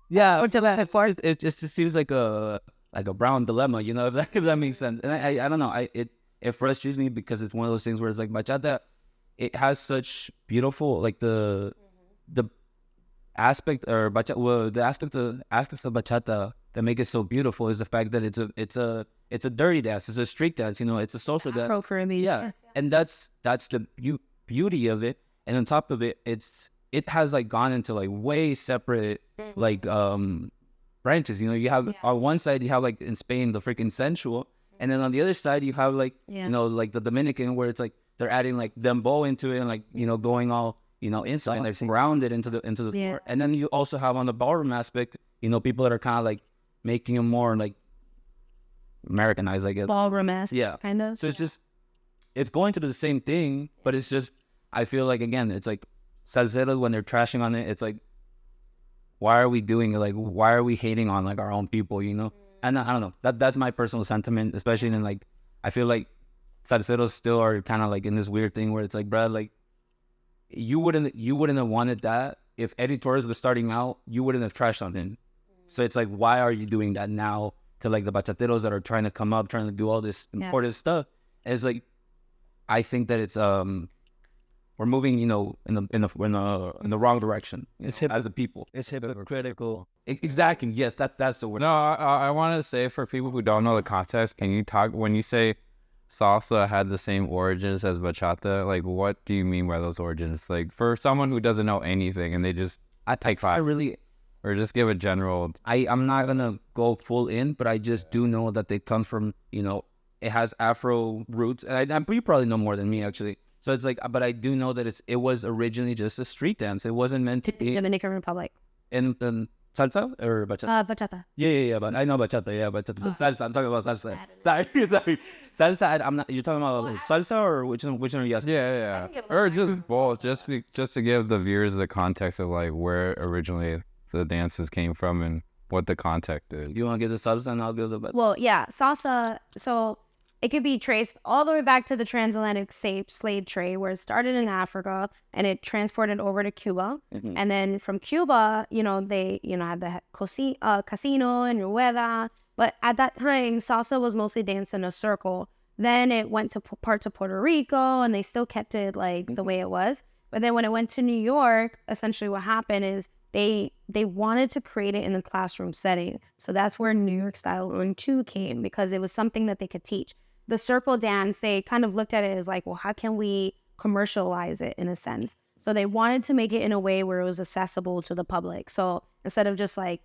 Yeah, it just seems like a brown dilemma, if that makes sense. And I don't know, it frustrates me because it's one of those things where it's like bachata, it has such beautiful like the aspect or bachata, well, the aspects of bachata that make it so beautiful is the fact that it's a dirty dance, it's a street dance, it's a social dance. Afro-Caribbean. Yeah, and that's the beauty of it. And on top of it, it has like gone into like way separate like branches. You have on one side you have like in Spain the freaking sensual, and then on the other side you have like like the Dominican, where it's like they're adding like dembow into it and like going all inside and like grounded into the floor. And then you also have on the ballroom aspect people that are kind of like making them more like Americanized, I guess. Ballroom-esque, kind of. So it's just it's going to do the same thing, but it's just I feel like again it's like salseros, when they're trashing on it, it's like, why are we doing it? Like, why are we hating on like our own people? And I don't know. That's my personal sentiment, especially in like, I feel like salseros still are kind of like in this weird thing where it's like, bruh, like you wouldn't have wanted that if Eddie Torres was starting out. You wouldn't have trashed on him. So it's like, why are you doing that now to like the bachateros that are trying to come up, trying to do all this important stuff? And it's like, I think that it's we're moving, in the wrong direction. As a people. It's hypocritical. Exactly. Yes, that's the word. No, I want to say for people who don't know the context, can you talk when you say salsa had the same origins as bachata? Like, what do you mean by those origins? Like, for someone who doesn't know anything and they just take five, or just give a general. I'm not gonna go full in, but I just do know that they come from, it has Afro roots, and you probably know more than me actually. So it's like, but I do know that it was originally just a street dance. It wasn't meant to be. Dominican Republic. And salsa or bachata? Bachata. Yeah. But I know bachata. Yeah, bachata. Salsa. I'm talking about salsa. Sorry. Salsa. I'm not. You're talking about salsa or which one are you asking? Yeah. Or just both, just to give the viewers the context of like where originally the dances came from and what the context is. You want to give the salsa and I'll give the bachata? Well, yeah, salsa. So it could be traced all the way back to the transatlantic slave trade, where it started in Africa and it transported over to Cuba. And then from Cuba, they, had the casino and rueda. But at that time, salsa was mostly danced in a circle. Then it went to parts of Puerto Rico, and they still kept it like the way it was. But then when it went to New York, essentially what happened is they wanted to create it in a classroom setting. So that's where New York style 1-2 came, because it was something that they could teach. The circle dance, they kind of looked at it as like, well, how can we commercialize it in a sense? So they wanted to make it in a way where it was accessible to the public. So instead of just like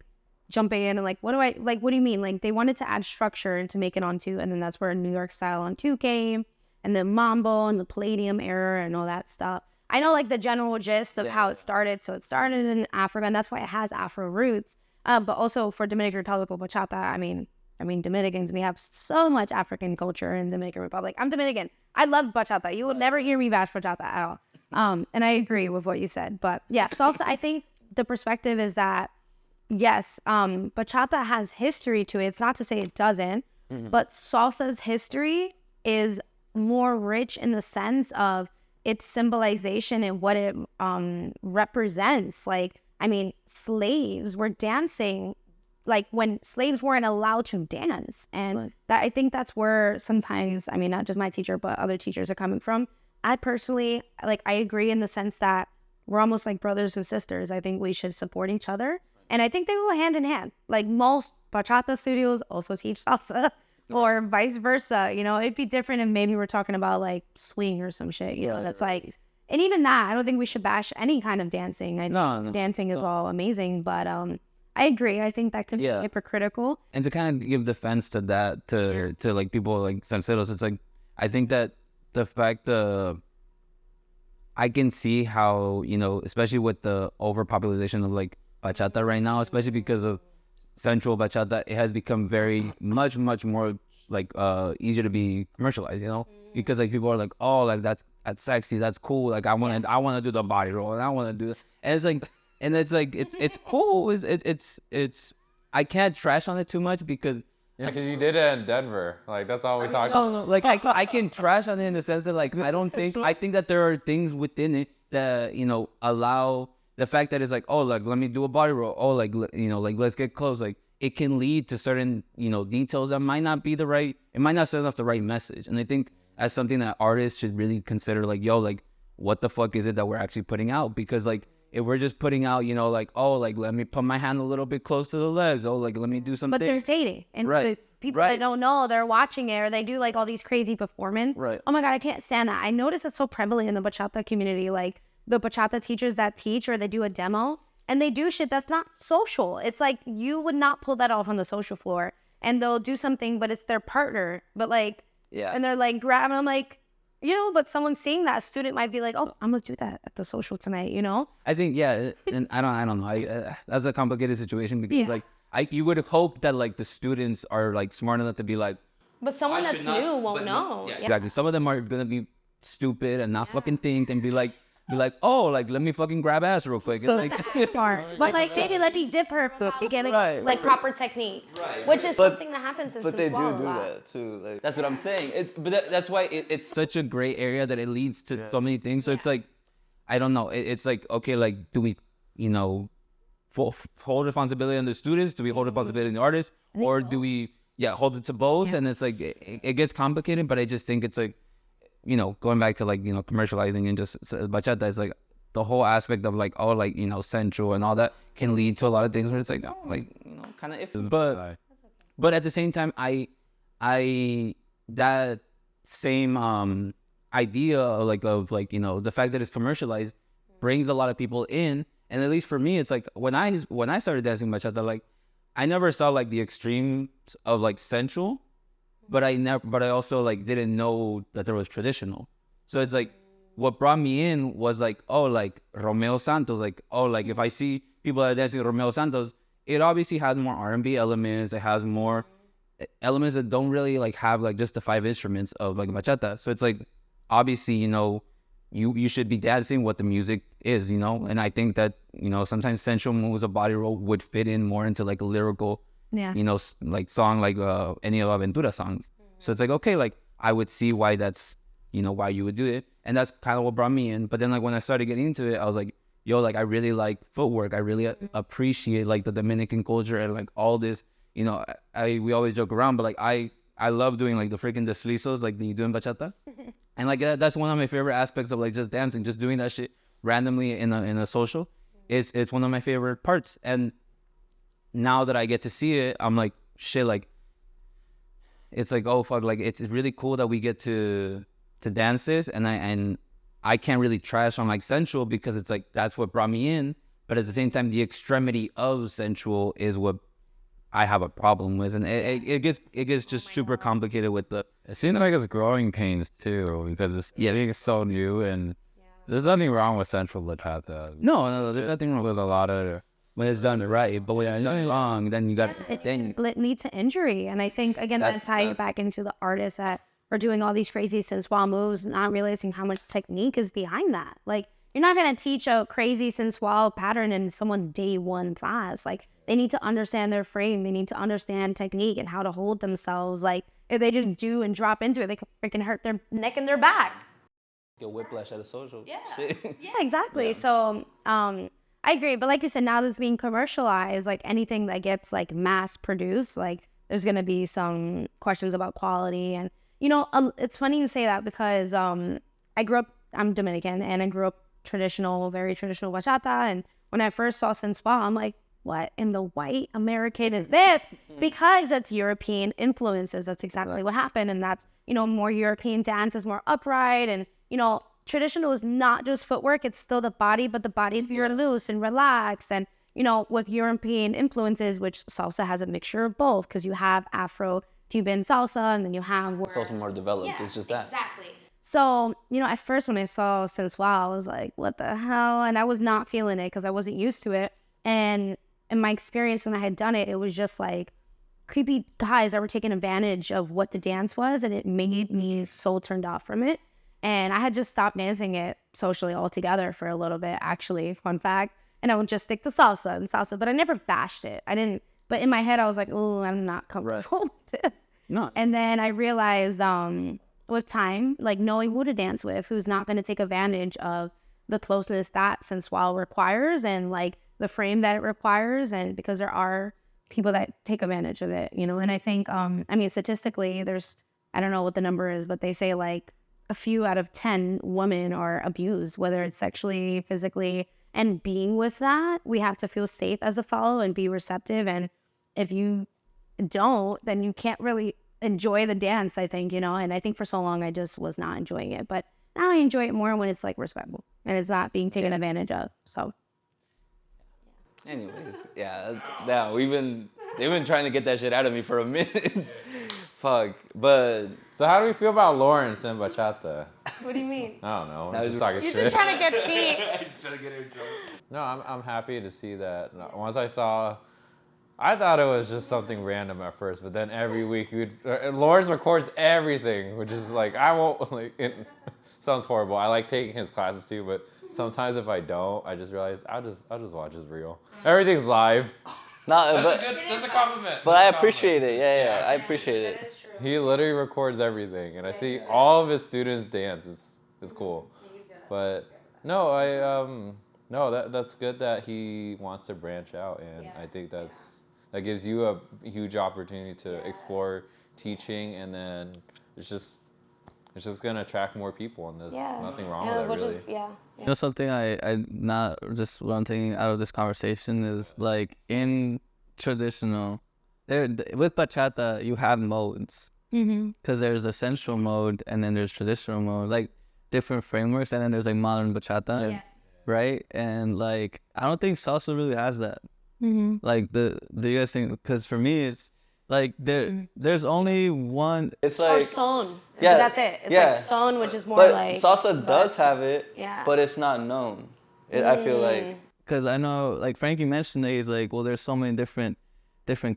jumping in and like, what do you mean? Like they wanted to add structure and to make it onto, and then that's where New York style 1-2 came, and then Mambo and the Palladium era and all that stuff. I know like the general gist of how it started. So it started in Africa, and that's why it has Afro roots. But also for Dominican Republic with bachata, I mean, Dominicans, we have so much African culture in Dominican Republic. I'm Dominican. I love bachata. You will never hear me bash bachata at all. And I agree with what you said. But yeah, salsa, I think the perspective is that, yes, bachata has history to it. It's not to say it doesn't, but salsa's history is more rich in the sense of its symbolization and what it represents. Like, I mean, slaves were dancing like when slaves weren't allowed to dance. And that, I think that's where sometimes, I mean, not just my teacher, but other teachers are coming from. I personally, like, I agree in the sense that we're almost like brothers and sisters. I think we should support each other. And I think they go hand in hand. Like most bachata studios also teach salsa or vice versa. It'd be different if maybe we're talking about like swing or some shit, that's like, and even that, I don't think we should bash any kind of dancing. No. Dancing is all amazing, but I agree. I think that can be hypocritical. And to kind of give defense to that, to like people like Salseros, it's like, I think that the fact I can see how, especially with the overpopulation of like bachata right now, especially because of sensual bachata, it has become very much more like easier to be commercialized, because like people are like, oh, like that's sexy, that's cool, like I want to do the body roll, and I want to do this, and it's like. And it's like it's cool. It's I can't trash on it too much because because you did it in Denver. Like that's all we talked about. No, like I can trash on it in the sense that like I think that there are things within it that allow the fact that it's like, oh, like let me do a body roll, oh, like like let's get close, like it can lead to certain details that might not be it might not send off the right message. And I think that's something that artists should really consider, like, yo, like what the fuck is it that we're actually putting out? Because like if we're just putting out, like, oh, like, let me put my hand a little bit close to the legs. Oh, like, let me do something. But they're dating. And the people that don't know, they're watching it, or they do, like, all these crazy performance. Right. Oh, my God, I can't stand that. I notice it's so prevalent in the bachata community. Like, the bachata teachers that teach, or they do a demo, and they do shit that's not social. It's like, you would not pull that off on the social floor. And they'll do something, but it's their partner. But, like, and they're, like, grabbing. I'm like, but someone seeing that, a student might be like, oh, I'm going to do that at the social tonight, I think, and I don't know. That's a complicated situation because, like, you would hope that, like, the students are, like, smart enough to be like. But someone that's new won't know. Yeah, exactly. Some of them are going to be stupid and not fucking think and be like, oh, like, let me fucking grab ass real quick. It's like, but like, maybe let me dip her again, like proper technique, which is something that happens in. But they do that too. Like, that's what I'm saying. That's why it's such a gray area that it leads to so many things. So it's like, I don't know. It's like, okay, like, do we, hold responsibility on the students? Do we hold responsibility on the artists? Or do we, hold it to both? And it's like, it gets complicated, but I just think it's like, going back to like, commercializing and just bachata is like the whole aspect of like, oh, like, sensual and all that can lead to a lot of things where it's like, oh, like, kind of iffy. But at the same time, I that same idea of like the fact that it's commercialized brings a lot of people in. And at least for me, it's like when I started dancing bachata, like I never saw like the extremes of like sensual. But I also like didn't know that there was traditional. So it's like what brought me in was like, oh, like Romeo Santos, like, oh, like if I see people that are dancing Romeo Santos, it obviously has more R&B elements. It has more elements that don't really like have like just the 5 instruments of like bachata. So it's like, obviously, you know, you should be dancing what the music is, you know? And I think that, you know, sometimes sensual moves of body roll would fit in more into like a lyrical, you know, like song, like any of Aventura songs. So it's like, okay, like I would see why that's, you know, why you would do it. And that's kind of what brought me in. But then like when I started getting into it, I was like, yo, like I really like footwork. I really appreciate like the Dominican culture and like all this, you know, we always joke around, but like I love doing like the freaking deslizos, like you do in bachata. And like that's one of my favorite aspects of like just dancing, just doing that shit randomly in a social. It's one of my favorite parts. And now that I get to see it, I'm like, shit, like it's like, oh fuck, like it's really cool that we get to dance this, and I can't really trash on like sensual because it's like that's what brought me in, but at the same time the extremity of sensual is what I have a problem with, and it gets just super complicated with the. It seems like it's growing pains too, because it's being so new, and there's nothing wrong with central bachata. No, there's nothing wrong with a lot of when it's done right, but when it's done wrong, then you got it leads to injury. And I think again that's tying back into the artists that are doing all these crazy sensual moves, not realizing how much technique is behind that. Like you're not gonna teach a crazy sensual pattern in someone's day one class. Like they need to understand their frame, they need to understand technique and how to hold themselves. Like if they just do and drop into it, they could freaking hurt their neck and their back. Get whiplash at a social. Yeah. Shit. Yeah, exactly. Yeah. So I agree. But like you said, now that it's being commercialized, like anything that gets like mass produced, like there's going to be some questions about quality. And, you know, it's funny you say that because I'm Dominican and I grew up very traditional bachata. And when I first saw sensual, I'm like, what in the white American is this? Because it's European influences. That's exactly what happened. And that's, you know, more European dance is more upright. And, you know, traditional is not just footwork, it's still the body, but the body is very loose and relaxed. And, you know, with European influences, which salsa has a mixture of both, because you have Afro-Cuban salsa, and then you have... It's also more developed, yeah, it's just that. Exactly. So, you know, at first when I saw sensual, I was like, what the hell? And I was not feeling it because I wasn't used to it. And in my experience when I had done it, it was just like creepy guys that were taking advantage of what the dance was, and it made me so turned off from it. And I had just stopped dancing it socially altogether for a little bit, actually, fun fact. And I would just stick to salsa, but I never bashed it. I didn't, but in my head, I was like, oh, I'm not comfortable with this. No. And then I realized with time, like knowing who to dance with, who's not going to take advantage of the closeness that sensual requires and like the frame that it requires. And because there are people that take advantage of it, you know, and I think, I mean, statistically, I don't know what the number is, but they say like, a few out of 10 women are abused, whether it's sexually, physically, and being with that, we have to feel safe as a follow and be receptive. And if you don't, then you can't really enjoy the dance, I think, you know, and I think for so long I just was not enjoying it, but now I enjoy it more when it's like respectful and it's not being taken advantage of. So. Anyways, yeah, they've been trying to get that shit out of me for a minute. Fuck, but... So how do we feel about Lawrence and bachata? What do you mean? I don't know. I'm just talking shit. You're just trying to get feet. Just trying to get her drunk. No, I'm happy to see that. Once I thought it was just something random at first, but then every week Lawrence records everything, which is like, I won't, like, it sounds horrible. I like taking his classes too, but sometimes if I don't, I just realize I'll just watch his reel. Everything's live. No, but that's a compliment. But I appreciate it. Yeah, I appreciate it. That is true. He literally records everything, and I see all of his students dance. It's cool. But no, that's good that he wants to branch out, and I think that gives you a huge opportunity to explore teaching, and then it's just gonna attract more people, and there's nothing wrong with that, really. You know, something I not just one thing out of this conversation is like in traditional, with bachata you have modes, because there's the sensual mode and then there's traditional mode, like different frameworks, and then there's like modern bachata, right? And like I don't think salsa really has that. Like do you guys think? Because for me it's like there's only one. It's like son. Yeah, that's it. It's like son, which is more but like. Salsa does have it. Yeah. But it's not known. I feel like because I know like Frankie mentioned that he's like, well, there's so many different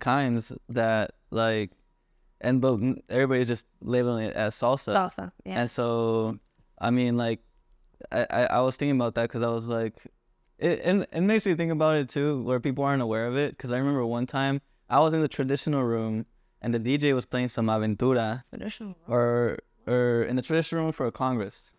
kinds that like, but everybody's just labeling it as salsa. Salsa, yeah. And so, I mean, like, I was thinking about that because I was like, it makes me think about it too, where people aren't aware of it. Because I remember one time I was in the traditional room and the DJ was playing some aventura, or in the traditional room for a congress.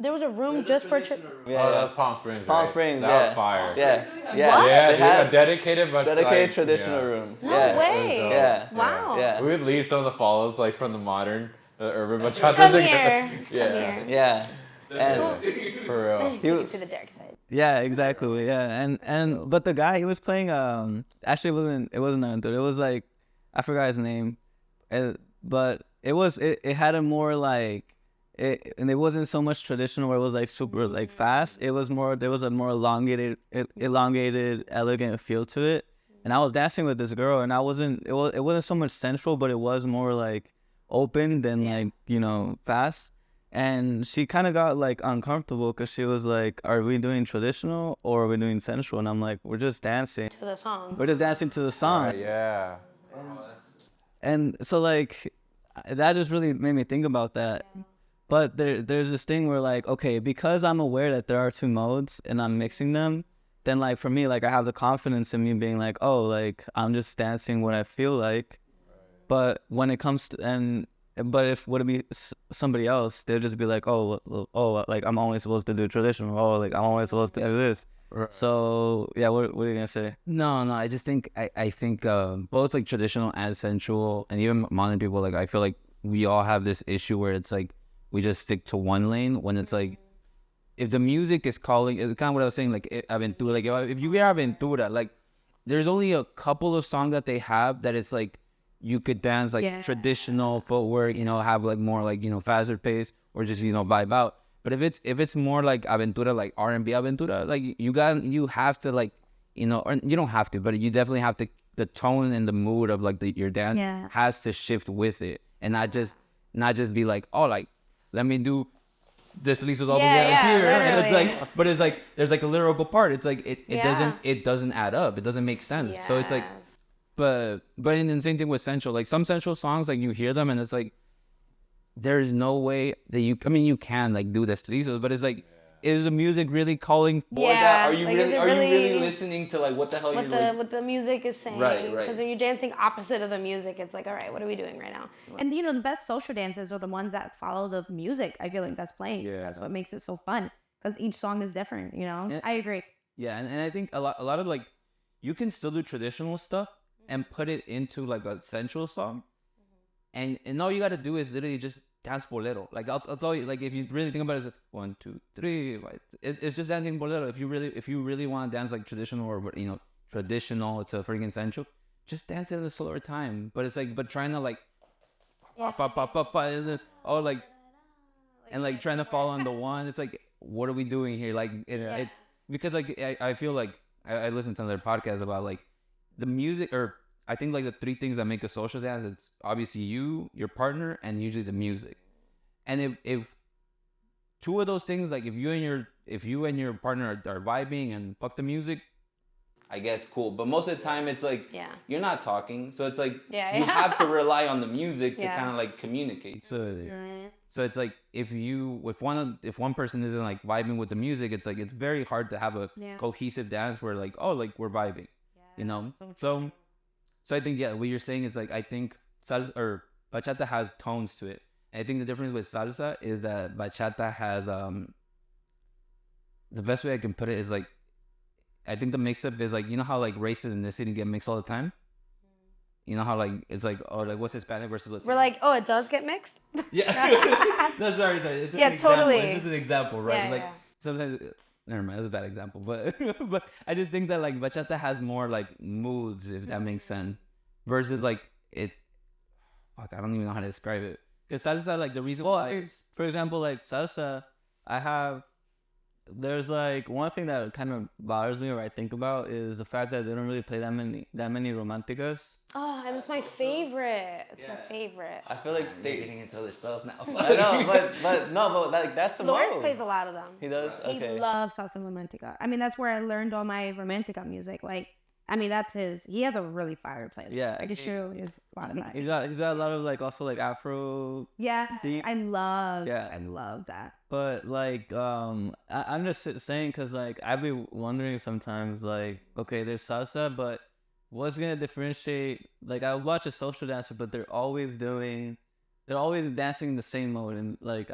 There was a room just for. Yeah, that was Palm Springs. Palm right? Springs. That was fire. Yeah. What? Yeah, They dude, had a dedicated, but dedicated like, traditional yeah. room. No yeah. way. Yeah. Wow. Yeah. We would leave some of the follows like from the modern urban bachata. Come to here. go- Come Yeah. here. Yeah. And For real. Take it to the dark side. Yeah, exactly. Yeah, but the guy he was playing actually it wasn't aventura. It was like I forgot his name, but it had a more like. And it wasn't so much traditional where it was like super like fast. It was more, there was a more elongated, elegant feel to it. And I was dancing with this girl, and it wasn't so much sensual, but it was more like open than like, you know, fast. And she kind of got like uncomfortable because she was like, "Are we doing traditional or are we doing sensual?" And I'm like, "We're just dancing. To the song. We're just dancing to the song." Yeah. And so like that just really made me think about that. But there's this thing where like, okay, because I'm aware that there are two modes and I'm mixing them, then like for me, like I have the confidence in me being like, oh, like I'm just dancing what I feel like. But when it comes to, but if would it be somebody else, they'll just be like, oh, like I'm only supposed to do traditional. Oh, like I'm only supposed to do this. Right. So yeah, what are you gonna say? No, I just think I think both like traditional and sensual, and even modern people, like I feel like we all have this issue where it's like we just stick to one lane when it's like if the music is calling, it's kind of what I was saying, like aventura, like if you hear aventura, like there's only a couple of songs that they have that it's like you could dance like traditional footwork, you know, have like more like, you know, faster pace or just, you know, vibe out. But if it's more like aventura, like R&B aventura, like you have to like, you know, or you don't have to, but you definitely have to, the tone and the mood of like your dance has to shift with it, and not just be like, oh, like let me do this Lisa's all the way out here, and it's like, but it's like there's like a lyrical part. It's like it doesn't add up. It doesn't make sense. So it's like, but in the same thing with sensual, like some sensual songs, like you hear them and it's like there's no way that you can like do this to these, but it's like, is the music really calling for that? Are you like, really listening to like what the hell what the music is saying? Right. Because when you're dancing opposite of the music, it's like, all right, what are we doing right now? And you know, the best social dances are the ones that follow the music. I feel like that's playing. Yeah. That's what makes it so fun, because each song is different. You know, Yeah. I agree. Yeah, and I think a lot of like you can still do traditional stuff and put it into like a sensual song, and all you gotta do is literally just dance bolero. Like I'll tell you, like if you really think about it, it's like 1, 2, 3. Like, it's just dancing bolero. If you really want to dance like traditional or, you know, traditional to freaking sensual, just dance it at a slower time. But it's like, but trying to like pop, and then, oh, like, and like trying to fall on the one. It's like, what are we doing here? Like, because like I feel like I listened to another podcast about like the music, or I think like the three things that make a social dance, it's obviously you, your partner, and usually the music. And if two of those things, like if you and your partner are vibing and fuck the music, I guess cool. But most of the time it's like you're not talking, so it's like Yeah. you have to rely on the music to Yeah. kind of like communicate. so it's like if one person isn't like vibing with the music, it's like it's very hard to have a cohesive dance where like, oh, like we're vibing, you know. So I think what you're saying is like, I think salsa or bachata has tones to it. And I think the difference with salsa is that bachata has the best way I can put it is like, I think the mix-up is like, you know how like race and ethnicity get mixed all the time? You know how like it's like, oh, like what's Hispanic versus Latino? We're like, oh, it does get mixed. Yeah. No, sorry. It's just an example. Totally. It's just an example, right? Yeah, like sometimes, never mind, that's a bad example, but but I just think that like bachata has more like moods, if that makes sense, versus like I don't even know how to describe it. Because salsa, like the reason why, For example, like salsa, I have there's like one thing that kind of bothers me, or I think about, is the fact that they don't really play that many romanticas. Oh, and it's my favorite. It's my favorite. I feel like They're getting into other stuff now. I know, but like that's the Lawrence mode. plays a lot of them. He does. Okay. He loves Salsa Romantica. I mean, that's where I learned all my Romantica music. Like, I mean, that's his. He has a really fire playlist. Yeah. I can show you a lot of that. He's got a lot of like also like Afro. Yeah, deep. I love. Yeah. I love that. But like I'm just saying because like I'd be wondering sometimes like, okay, there's salsa, but what's gonna differentiate? Like I watch a social dancer, but they're always dancing the same mode, and like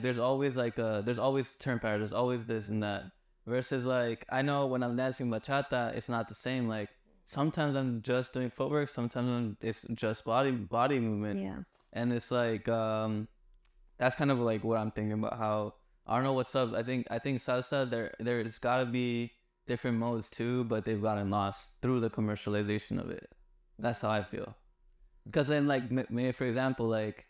there's always there's always turn pattern, there's always this and that. Versus like I know when I'm dancing bachata, it's not the same. Like sometimes I'm just doing footwork, sometimes it's just body movement. Yeah. And it's like that's kind of like what I'm thinking about. How I don't know what's up. I think salsa there's gotta be different modes too, but they've gotten lost through the commercialization of it. That's how I feel. Because then like maybe for example like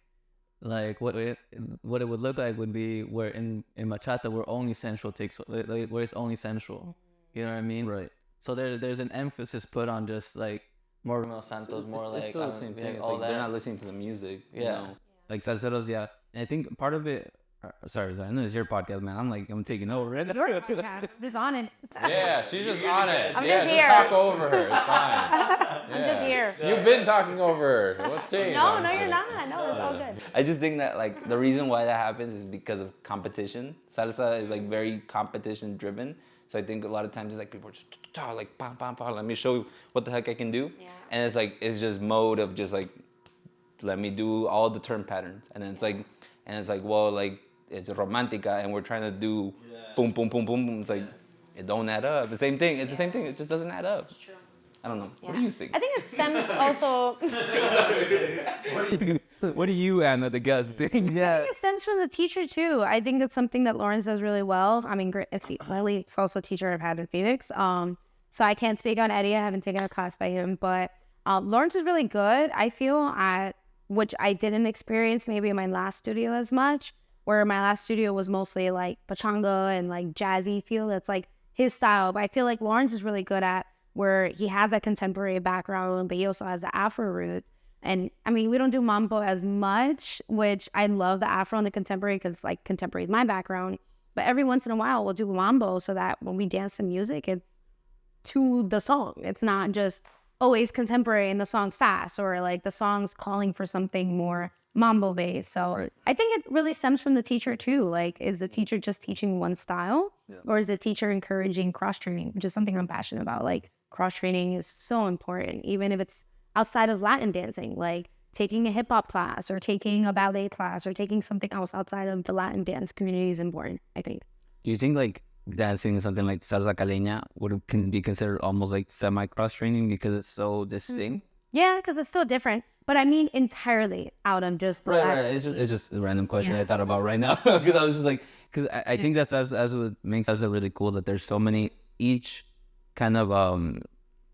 what it would look like would be where in bachata where only central takes like, where it's only central. You know what I mean? Right. So there's an emphasis put on just like more Romeo Santos, more like It's still the same thing. It's all like that. they're not listening to the music. Yeah. You know? Like Salseros, yeah. And I think part of it. Sorry, I know it's your podcast, man. I'm taking over. Right? I'm just on it. Yeah, she's just on it. I'm yeah, just here. talk over her. It's fine. I'm just here. You've been talking over her. What's changed? No, you're not. No, it's all good. I just think that like the reason why that happens is because of competition. Salsa is like very competition driven. So I think a lot of times it's like people are just like bam, bam, bam, let me show you what the heck I can do. Yeah. And it's just mode of just like let me do all the turn patterns. And then it's like well like it's romantica and we're trying to do boom boom boom boom boom. It's like it don't add up. The same thing. It's the same thing. It just doesn't add up. It's true. I don't know. Yeah. What do you think? I think it stems also. What do you, Anna, the guest, think? Yeah. I think it stems from the teacher too. I think that's something that Lawrence does really well. I mean, it's the only salsa teacher I've had in Phoenix. So I can't speak on Eddie. I haven't taken a class by him, but Lawrence is really good. I feel which I didn't experience maybe in my last studio as much. Where my last studio was mostly like pachanga and like jazzy feel. That's like his style. But I feel like Lawrence is really good at where he has that contemporary background, but he also has the Afro roots. And I mean, we don't do mambo as much, which I love the Afro and the contemporary because like contemporary is my background. But every once in a while, we'll do mambo so that when we dance to music, it's to the song. It's not just always contemporary and the song's fast or like the song's calling for something more mambo based. So right. I think it really stems from the teacher too. Like, is the teacher just teaching one style or is the teacher encouraging cross training, which is something I'm passionate about. Like cross training is so important, even if it's outside of Latin dancing, like taking a hip hop class or taking a ballet class or taking something else outside of the Latin dance community is important, I think. Do you think like dancing something like salsa caleña can be considered almost like semi cross training because it's so distinct? Yeah, because it's still different. But I mean entirely out of just the right. It's just a random question I thought about right now because I was just like, because I think that's as what makes salsa really cool that there's so many each kind of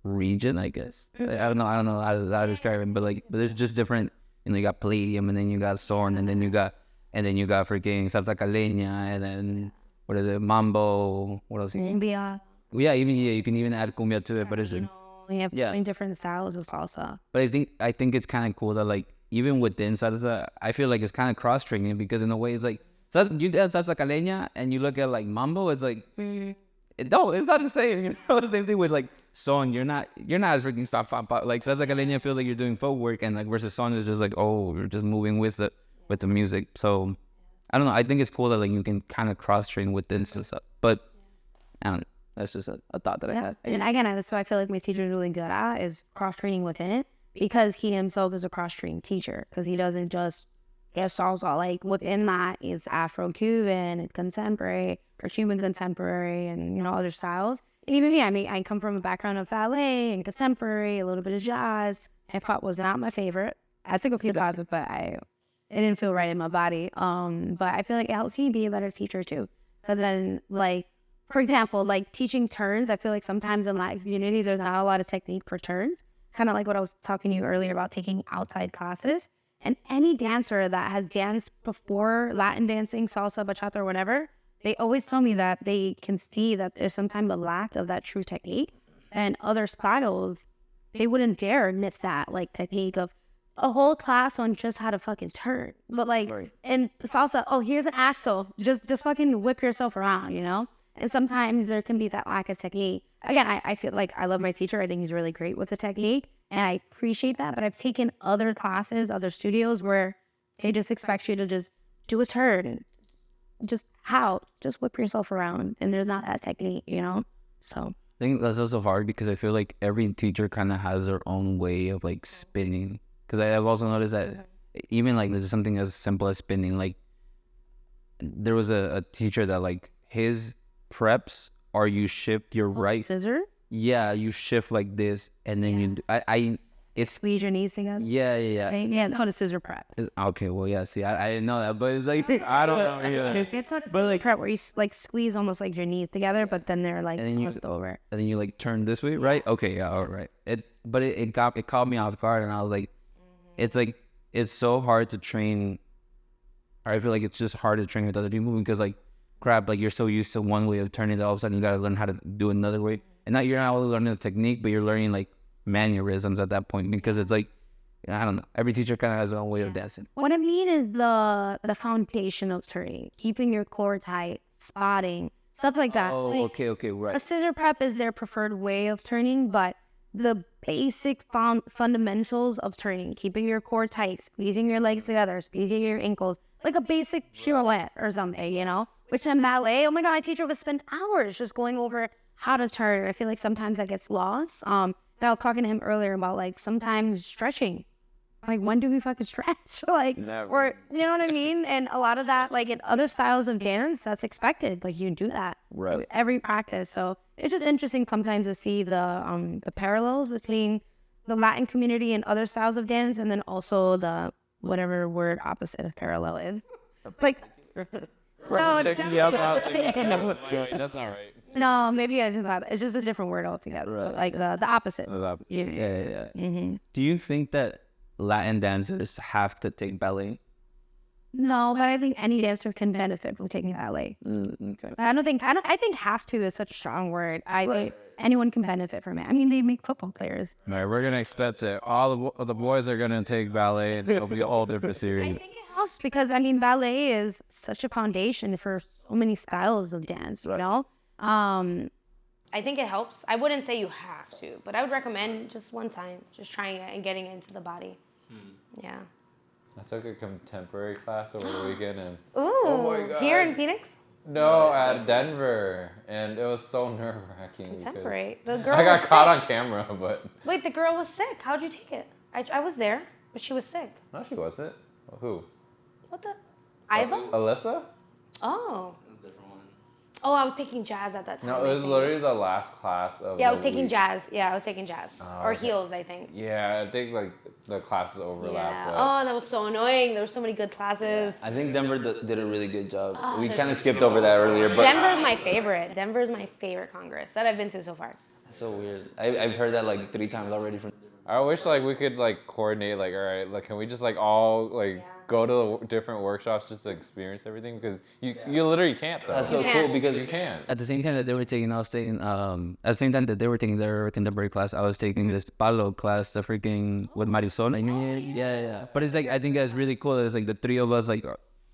region, I guess. I don't know how to describe it, but there's just different. You know, you got Palladium, and then you got Zorn, and then you got freaking salsa caleña, and then what is it, mambo? What else? Cumbia. Yeah, you can even add cumbia to it, but it's we have so many different styles of salsa. But I think it's kind of cool that like even within salsa, I feel like it's kind of cross training because in a way it's like you dance salsa caleña and you look at like mambo, it's like it's not the same. You know, the same thing with like son. You're not freaking stop like salsa caleña feels like you're doing footwork and like versus son is just like you're just moving with the music. So I don't know. I think it's cool that like you can kind of cross train within salsa, but I don't know. That's just a thought that I had. And again, that's what I feel like my teacher is really good at is cross-training within it because he himself is a cross-trained teacher because he doesn't just get salsa. Like within that is Afro-Cuban and contemporary or Cuban contemporary and, you know, other styles. And even me, I mean, I come from a background of ballet and contemporary, a little bit of jazz. Hip-hop was not my favorite. I took a few classes, but it didn't feel right in my body. But I feel like it helps me be a better teacher too. Because then, like, for example, like teaching turns, I feel like sometimes in Latin community, there's not a lot of technique for turns. Kind of like what I was talking to you earlier about taking outside classes. And any dancer that has danced before Latin dancing, salsa, bachata, or whatever, they always tell me that they can see that there's sometimes a lack of that true technique, and other styles, they wouldn't dare miss that like technique of a whole class on just how to fucking turn. But like in salsa, oh, here's an axle, just fucking whip yourself around, you know? And sometimes there can be that lack of technique. Again, I feel like I love my teacher. I think he's really great with the technique, and I appreciate that. But I've taken other classes, other studios where they just expect you to just do a turn, just whip yourself around, and there's not that technique, you know? So I think that's also hard because I feel like every teacher kind of has their own way of like spinning. Because I've also noticed that even like there's something as simple as spinning. Like there was a teacher that like his preps are you shift your right scissor. Yeah, you shift like this, and then you it's Squeeze your knees together. yeah. Yeah, it's called a scissor prep. Okay, well, yeah. See, I didn't know that, but it's like I don't know either. It's called a scissor prep where you like squeeze almost like your knees together, but then they're like crossed over. And then you like turn this way, right? Okay, yeah, all right. It caught me off guard, and I was like, it's like it's so hard to train. I feel like it's just hard to train with other people because like crap, like you're so used to one way of turning that all of a sudden you gotta learn how to do another way, and you're not only learning the technique, but you're learning like mannerisms at that point because it's like I don't know. Every teacher kind of has their own way of dancing. What I mean is the foundation of turning, keeping your core tight, spotting, stuff like that. Oh, like, okay, right. A scissor prep is their preferred way of turning, but the basic fundamentals of turning, keeping your core tight, squeezing your legs together, squeezing your ankles, like a basic pirouette or something, you know? Which in ballet, oh my God, my teacher would spend hours just going over how to turn. I feel like sometimes that gets lost. I was talking to him earlier about like sometimes stretching. Like when do we fucking stretch? Like, Never. or you know what I mean? And a lot of that, like in other styles of dance, that's expected. Like you do that every practice. So it's just interesting sometimes to see the parallels between the Latin community and other styles of dance, and then also the whatever word opposite of parallel is. Like, no, That's all right. no, maybe I just thought it's just a different word altogether. Right. But like the opposite. Yeah. Mm-hmm. Do you think that Latin dancers have to take ballet? No, but I think any dancer can benefit from taking ballet. Okay. I think have to is such a strong word. I think anyone can benefit from it. I mean, they make football players. All right, we're gonna extend it. All the boys are gonna take ballet, and it'll be a whole different I series. think it helps because I mean, ballet is such a foundation for so many styles of dance. You know, I think it helps. I wouldn't say you have to, but I would recommend just one time, just trying it and getting it into the body. Yeah. I took a contemporary class over the weekend, and Ooh, my God. here in Phoenix? no, at Denver, and it was so nerve-wracking. Contemporary. The girl I got was caught sick. on camera, but Wait, the girl was sick. How'd you take it? I was there, but she was sick. no, she wasn't. Who? What the? Iva? Alyssa? Oh. Different one. Oh, I was taking jazz at that time. No, it I was think. literally the last class of. Yeah, I the was taking week. jazz. Yeah, I was taking jazz. Oh, Or okay. heels, I think. Yeah, I think like the classes overlap. Yeah. But Oh, that was so annoying. There were so many good classes. I think Denver did a really good job. we there's kind of skipped over that earlier, but Denver's my favorite. Denver's my favorite Congress that I've been to so far. That's so weird. I've heard that like 3 times already from. I wish like we could like coordinate. Like, all right, like can we just like all like go to the different workshops just to experience everything? Because you literally can't though. That's so can't. cool because You can't. at the same time that they were taking, I was taking, at the same time that they were taking their contemporary class, I was taking this Palo class, the freaking, with Marisol. Yeah. But it's like, I think that's really cool. It's like the 3 of us, like,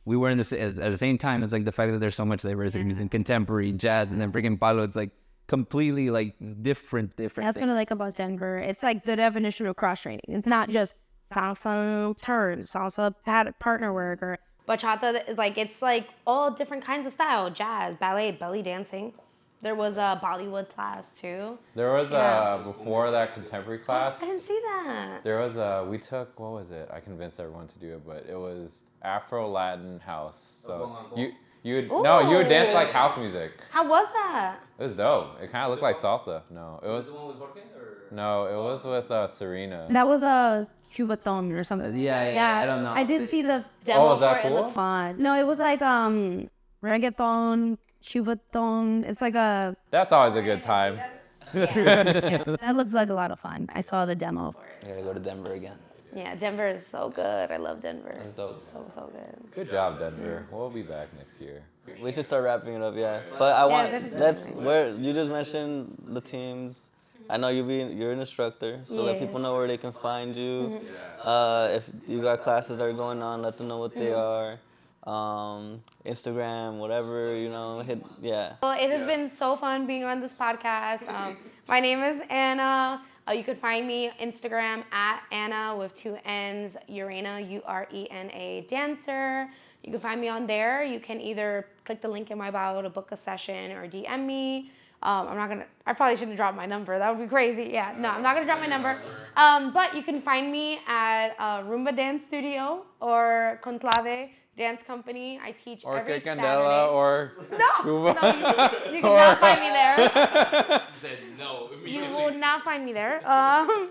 we were in the, at the same time, it's like the fact that there's so much diversity in contemporary, jazz, and then freaking Palo, it's like completely like different That's things. what I like about Denver. It's like the definition of cross training. It's not just salsa turns, salsa partner work, or bachata. Like it's like all different kinds of style: jazz, ballet, belly dancing. There was a Bollywood class too. There was Yeah. before that contemporary class. I didn't see that. There was we took, what was it? I convinced everyone to do it, but it was Afro Latin house. So you would dance like house music. How was that? It was dope. It kind of looked like salsa. No, it was. No, it was with Serena. That was a Cubathon or something. Yeah, I don't know. I did see the demo is that for it. It looked cool? fun. No, it was like reggaeton, Cubathon. It's like a That's always a good time. that looked like a lot of fun. I saw the demo for it. I gotta go to Denver again. Yeah, Denver is so good. I love Denver. That's dope. So good. Good job, Denver. We'll be back next year. We should start wrapping it up, yeah. But I want this is let's amazing. where you just mentioned the teams. I know you're an instructor, so let Yes. people know where they can find you. If you got classes that are going on, let them know what they are. Instagram, whatever, hit Well, it has been so fun being on this podcast. My name is Anna. You can find me Instagram at Anna with 2 N's, Urena, Urena dancer. You can find me on there. You can either click the link in my bio to book a session or DM me. I probably shouldn't drop my number. That would be crazy. Yeah, no, I'm not gonna drop my number. But you can find me at Rumba Dance Studio or Conclave Dance Company. I teach Or every Candela Saturday. or No, you cannot find me there. She said no You immediately. will not find me there. even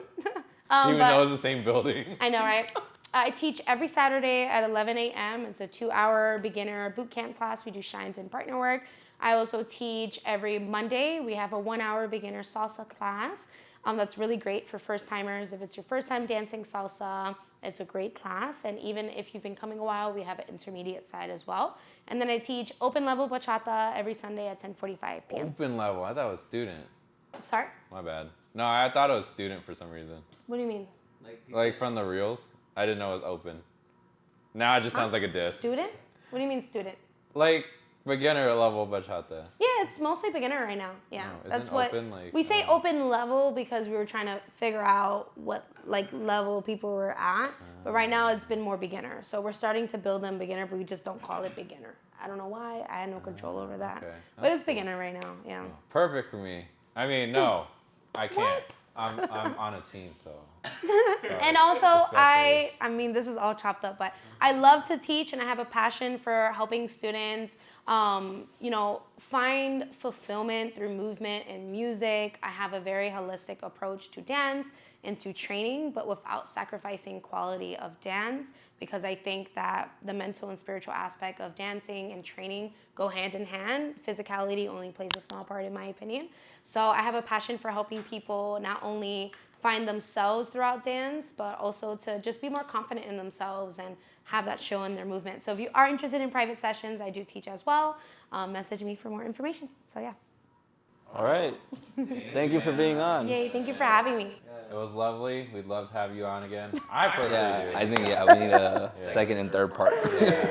but though it's the same building. I know, right? I teach every Saturday at 11 a.m. It's a 2-hour beginner boot camp class. We do shines and partner work. I also teach every Monday. We have a 1-hour beginner salsa class. That's really great for first timers. If it's your first time dancing salsa, it's a great class. And even if you've been coming a while, we have an intermediate side as well. And then I teach open level bachata every Sunday at 10:45 p.m. Open level. I thought it was student. Sorry? My bad. No, I thought it was student for some reason. What do you mean? Like from the reels. I didn't know it was open. Now it just sounds like a diss. Student? What do you mean student? Like beginner level bachata. Yeah, it's mostly beginner right now. Yeah, Oh, that's isn't what open, like, we say. Open level because we were trying to figure out what level people were at. But right now it's been more beginner. So we're starting to build them beginner, but we just don't call it beginner. I don't know why. I had no control over that. Okay. But it's beginner right now. Yeah. Perfect for me. I mean, no, I can't. I'm on a team, so. And also, I mean, this is all chopped up, but I love to teach and I have a passion for helping students, find fulfillment through movement and music. I have a very holistic approach to dance and to training, but without sacrificing quality of dance, because I think that the mental and spiritual aspect of dancing and training go hand in hand. Physicality only plays a small part, in my opinion. So I have a passion for helping people not only find themselves throughout dance, but also to just be more confident in themselves and have that show in their movement. So if you are interested in private sessions, I do teach as well. Message me for more information. So yeah. All right. Thank you for being on. Yay, thank you for having me. It was lovely. We'd love to have you on again. I personally do. I think we need a second and third part. Yeah.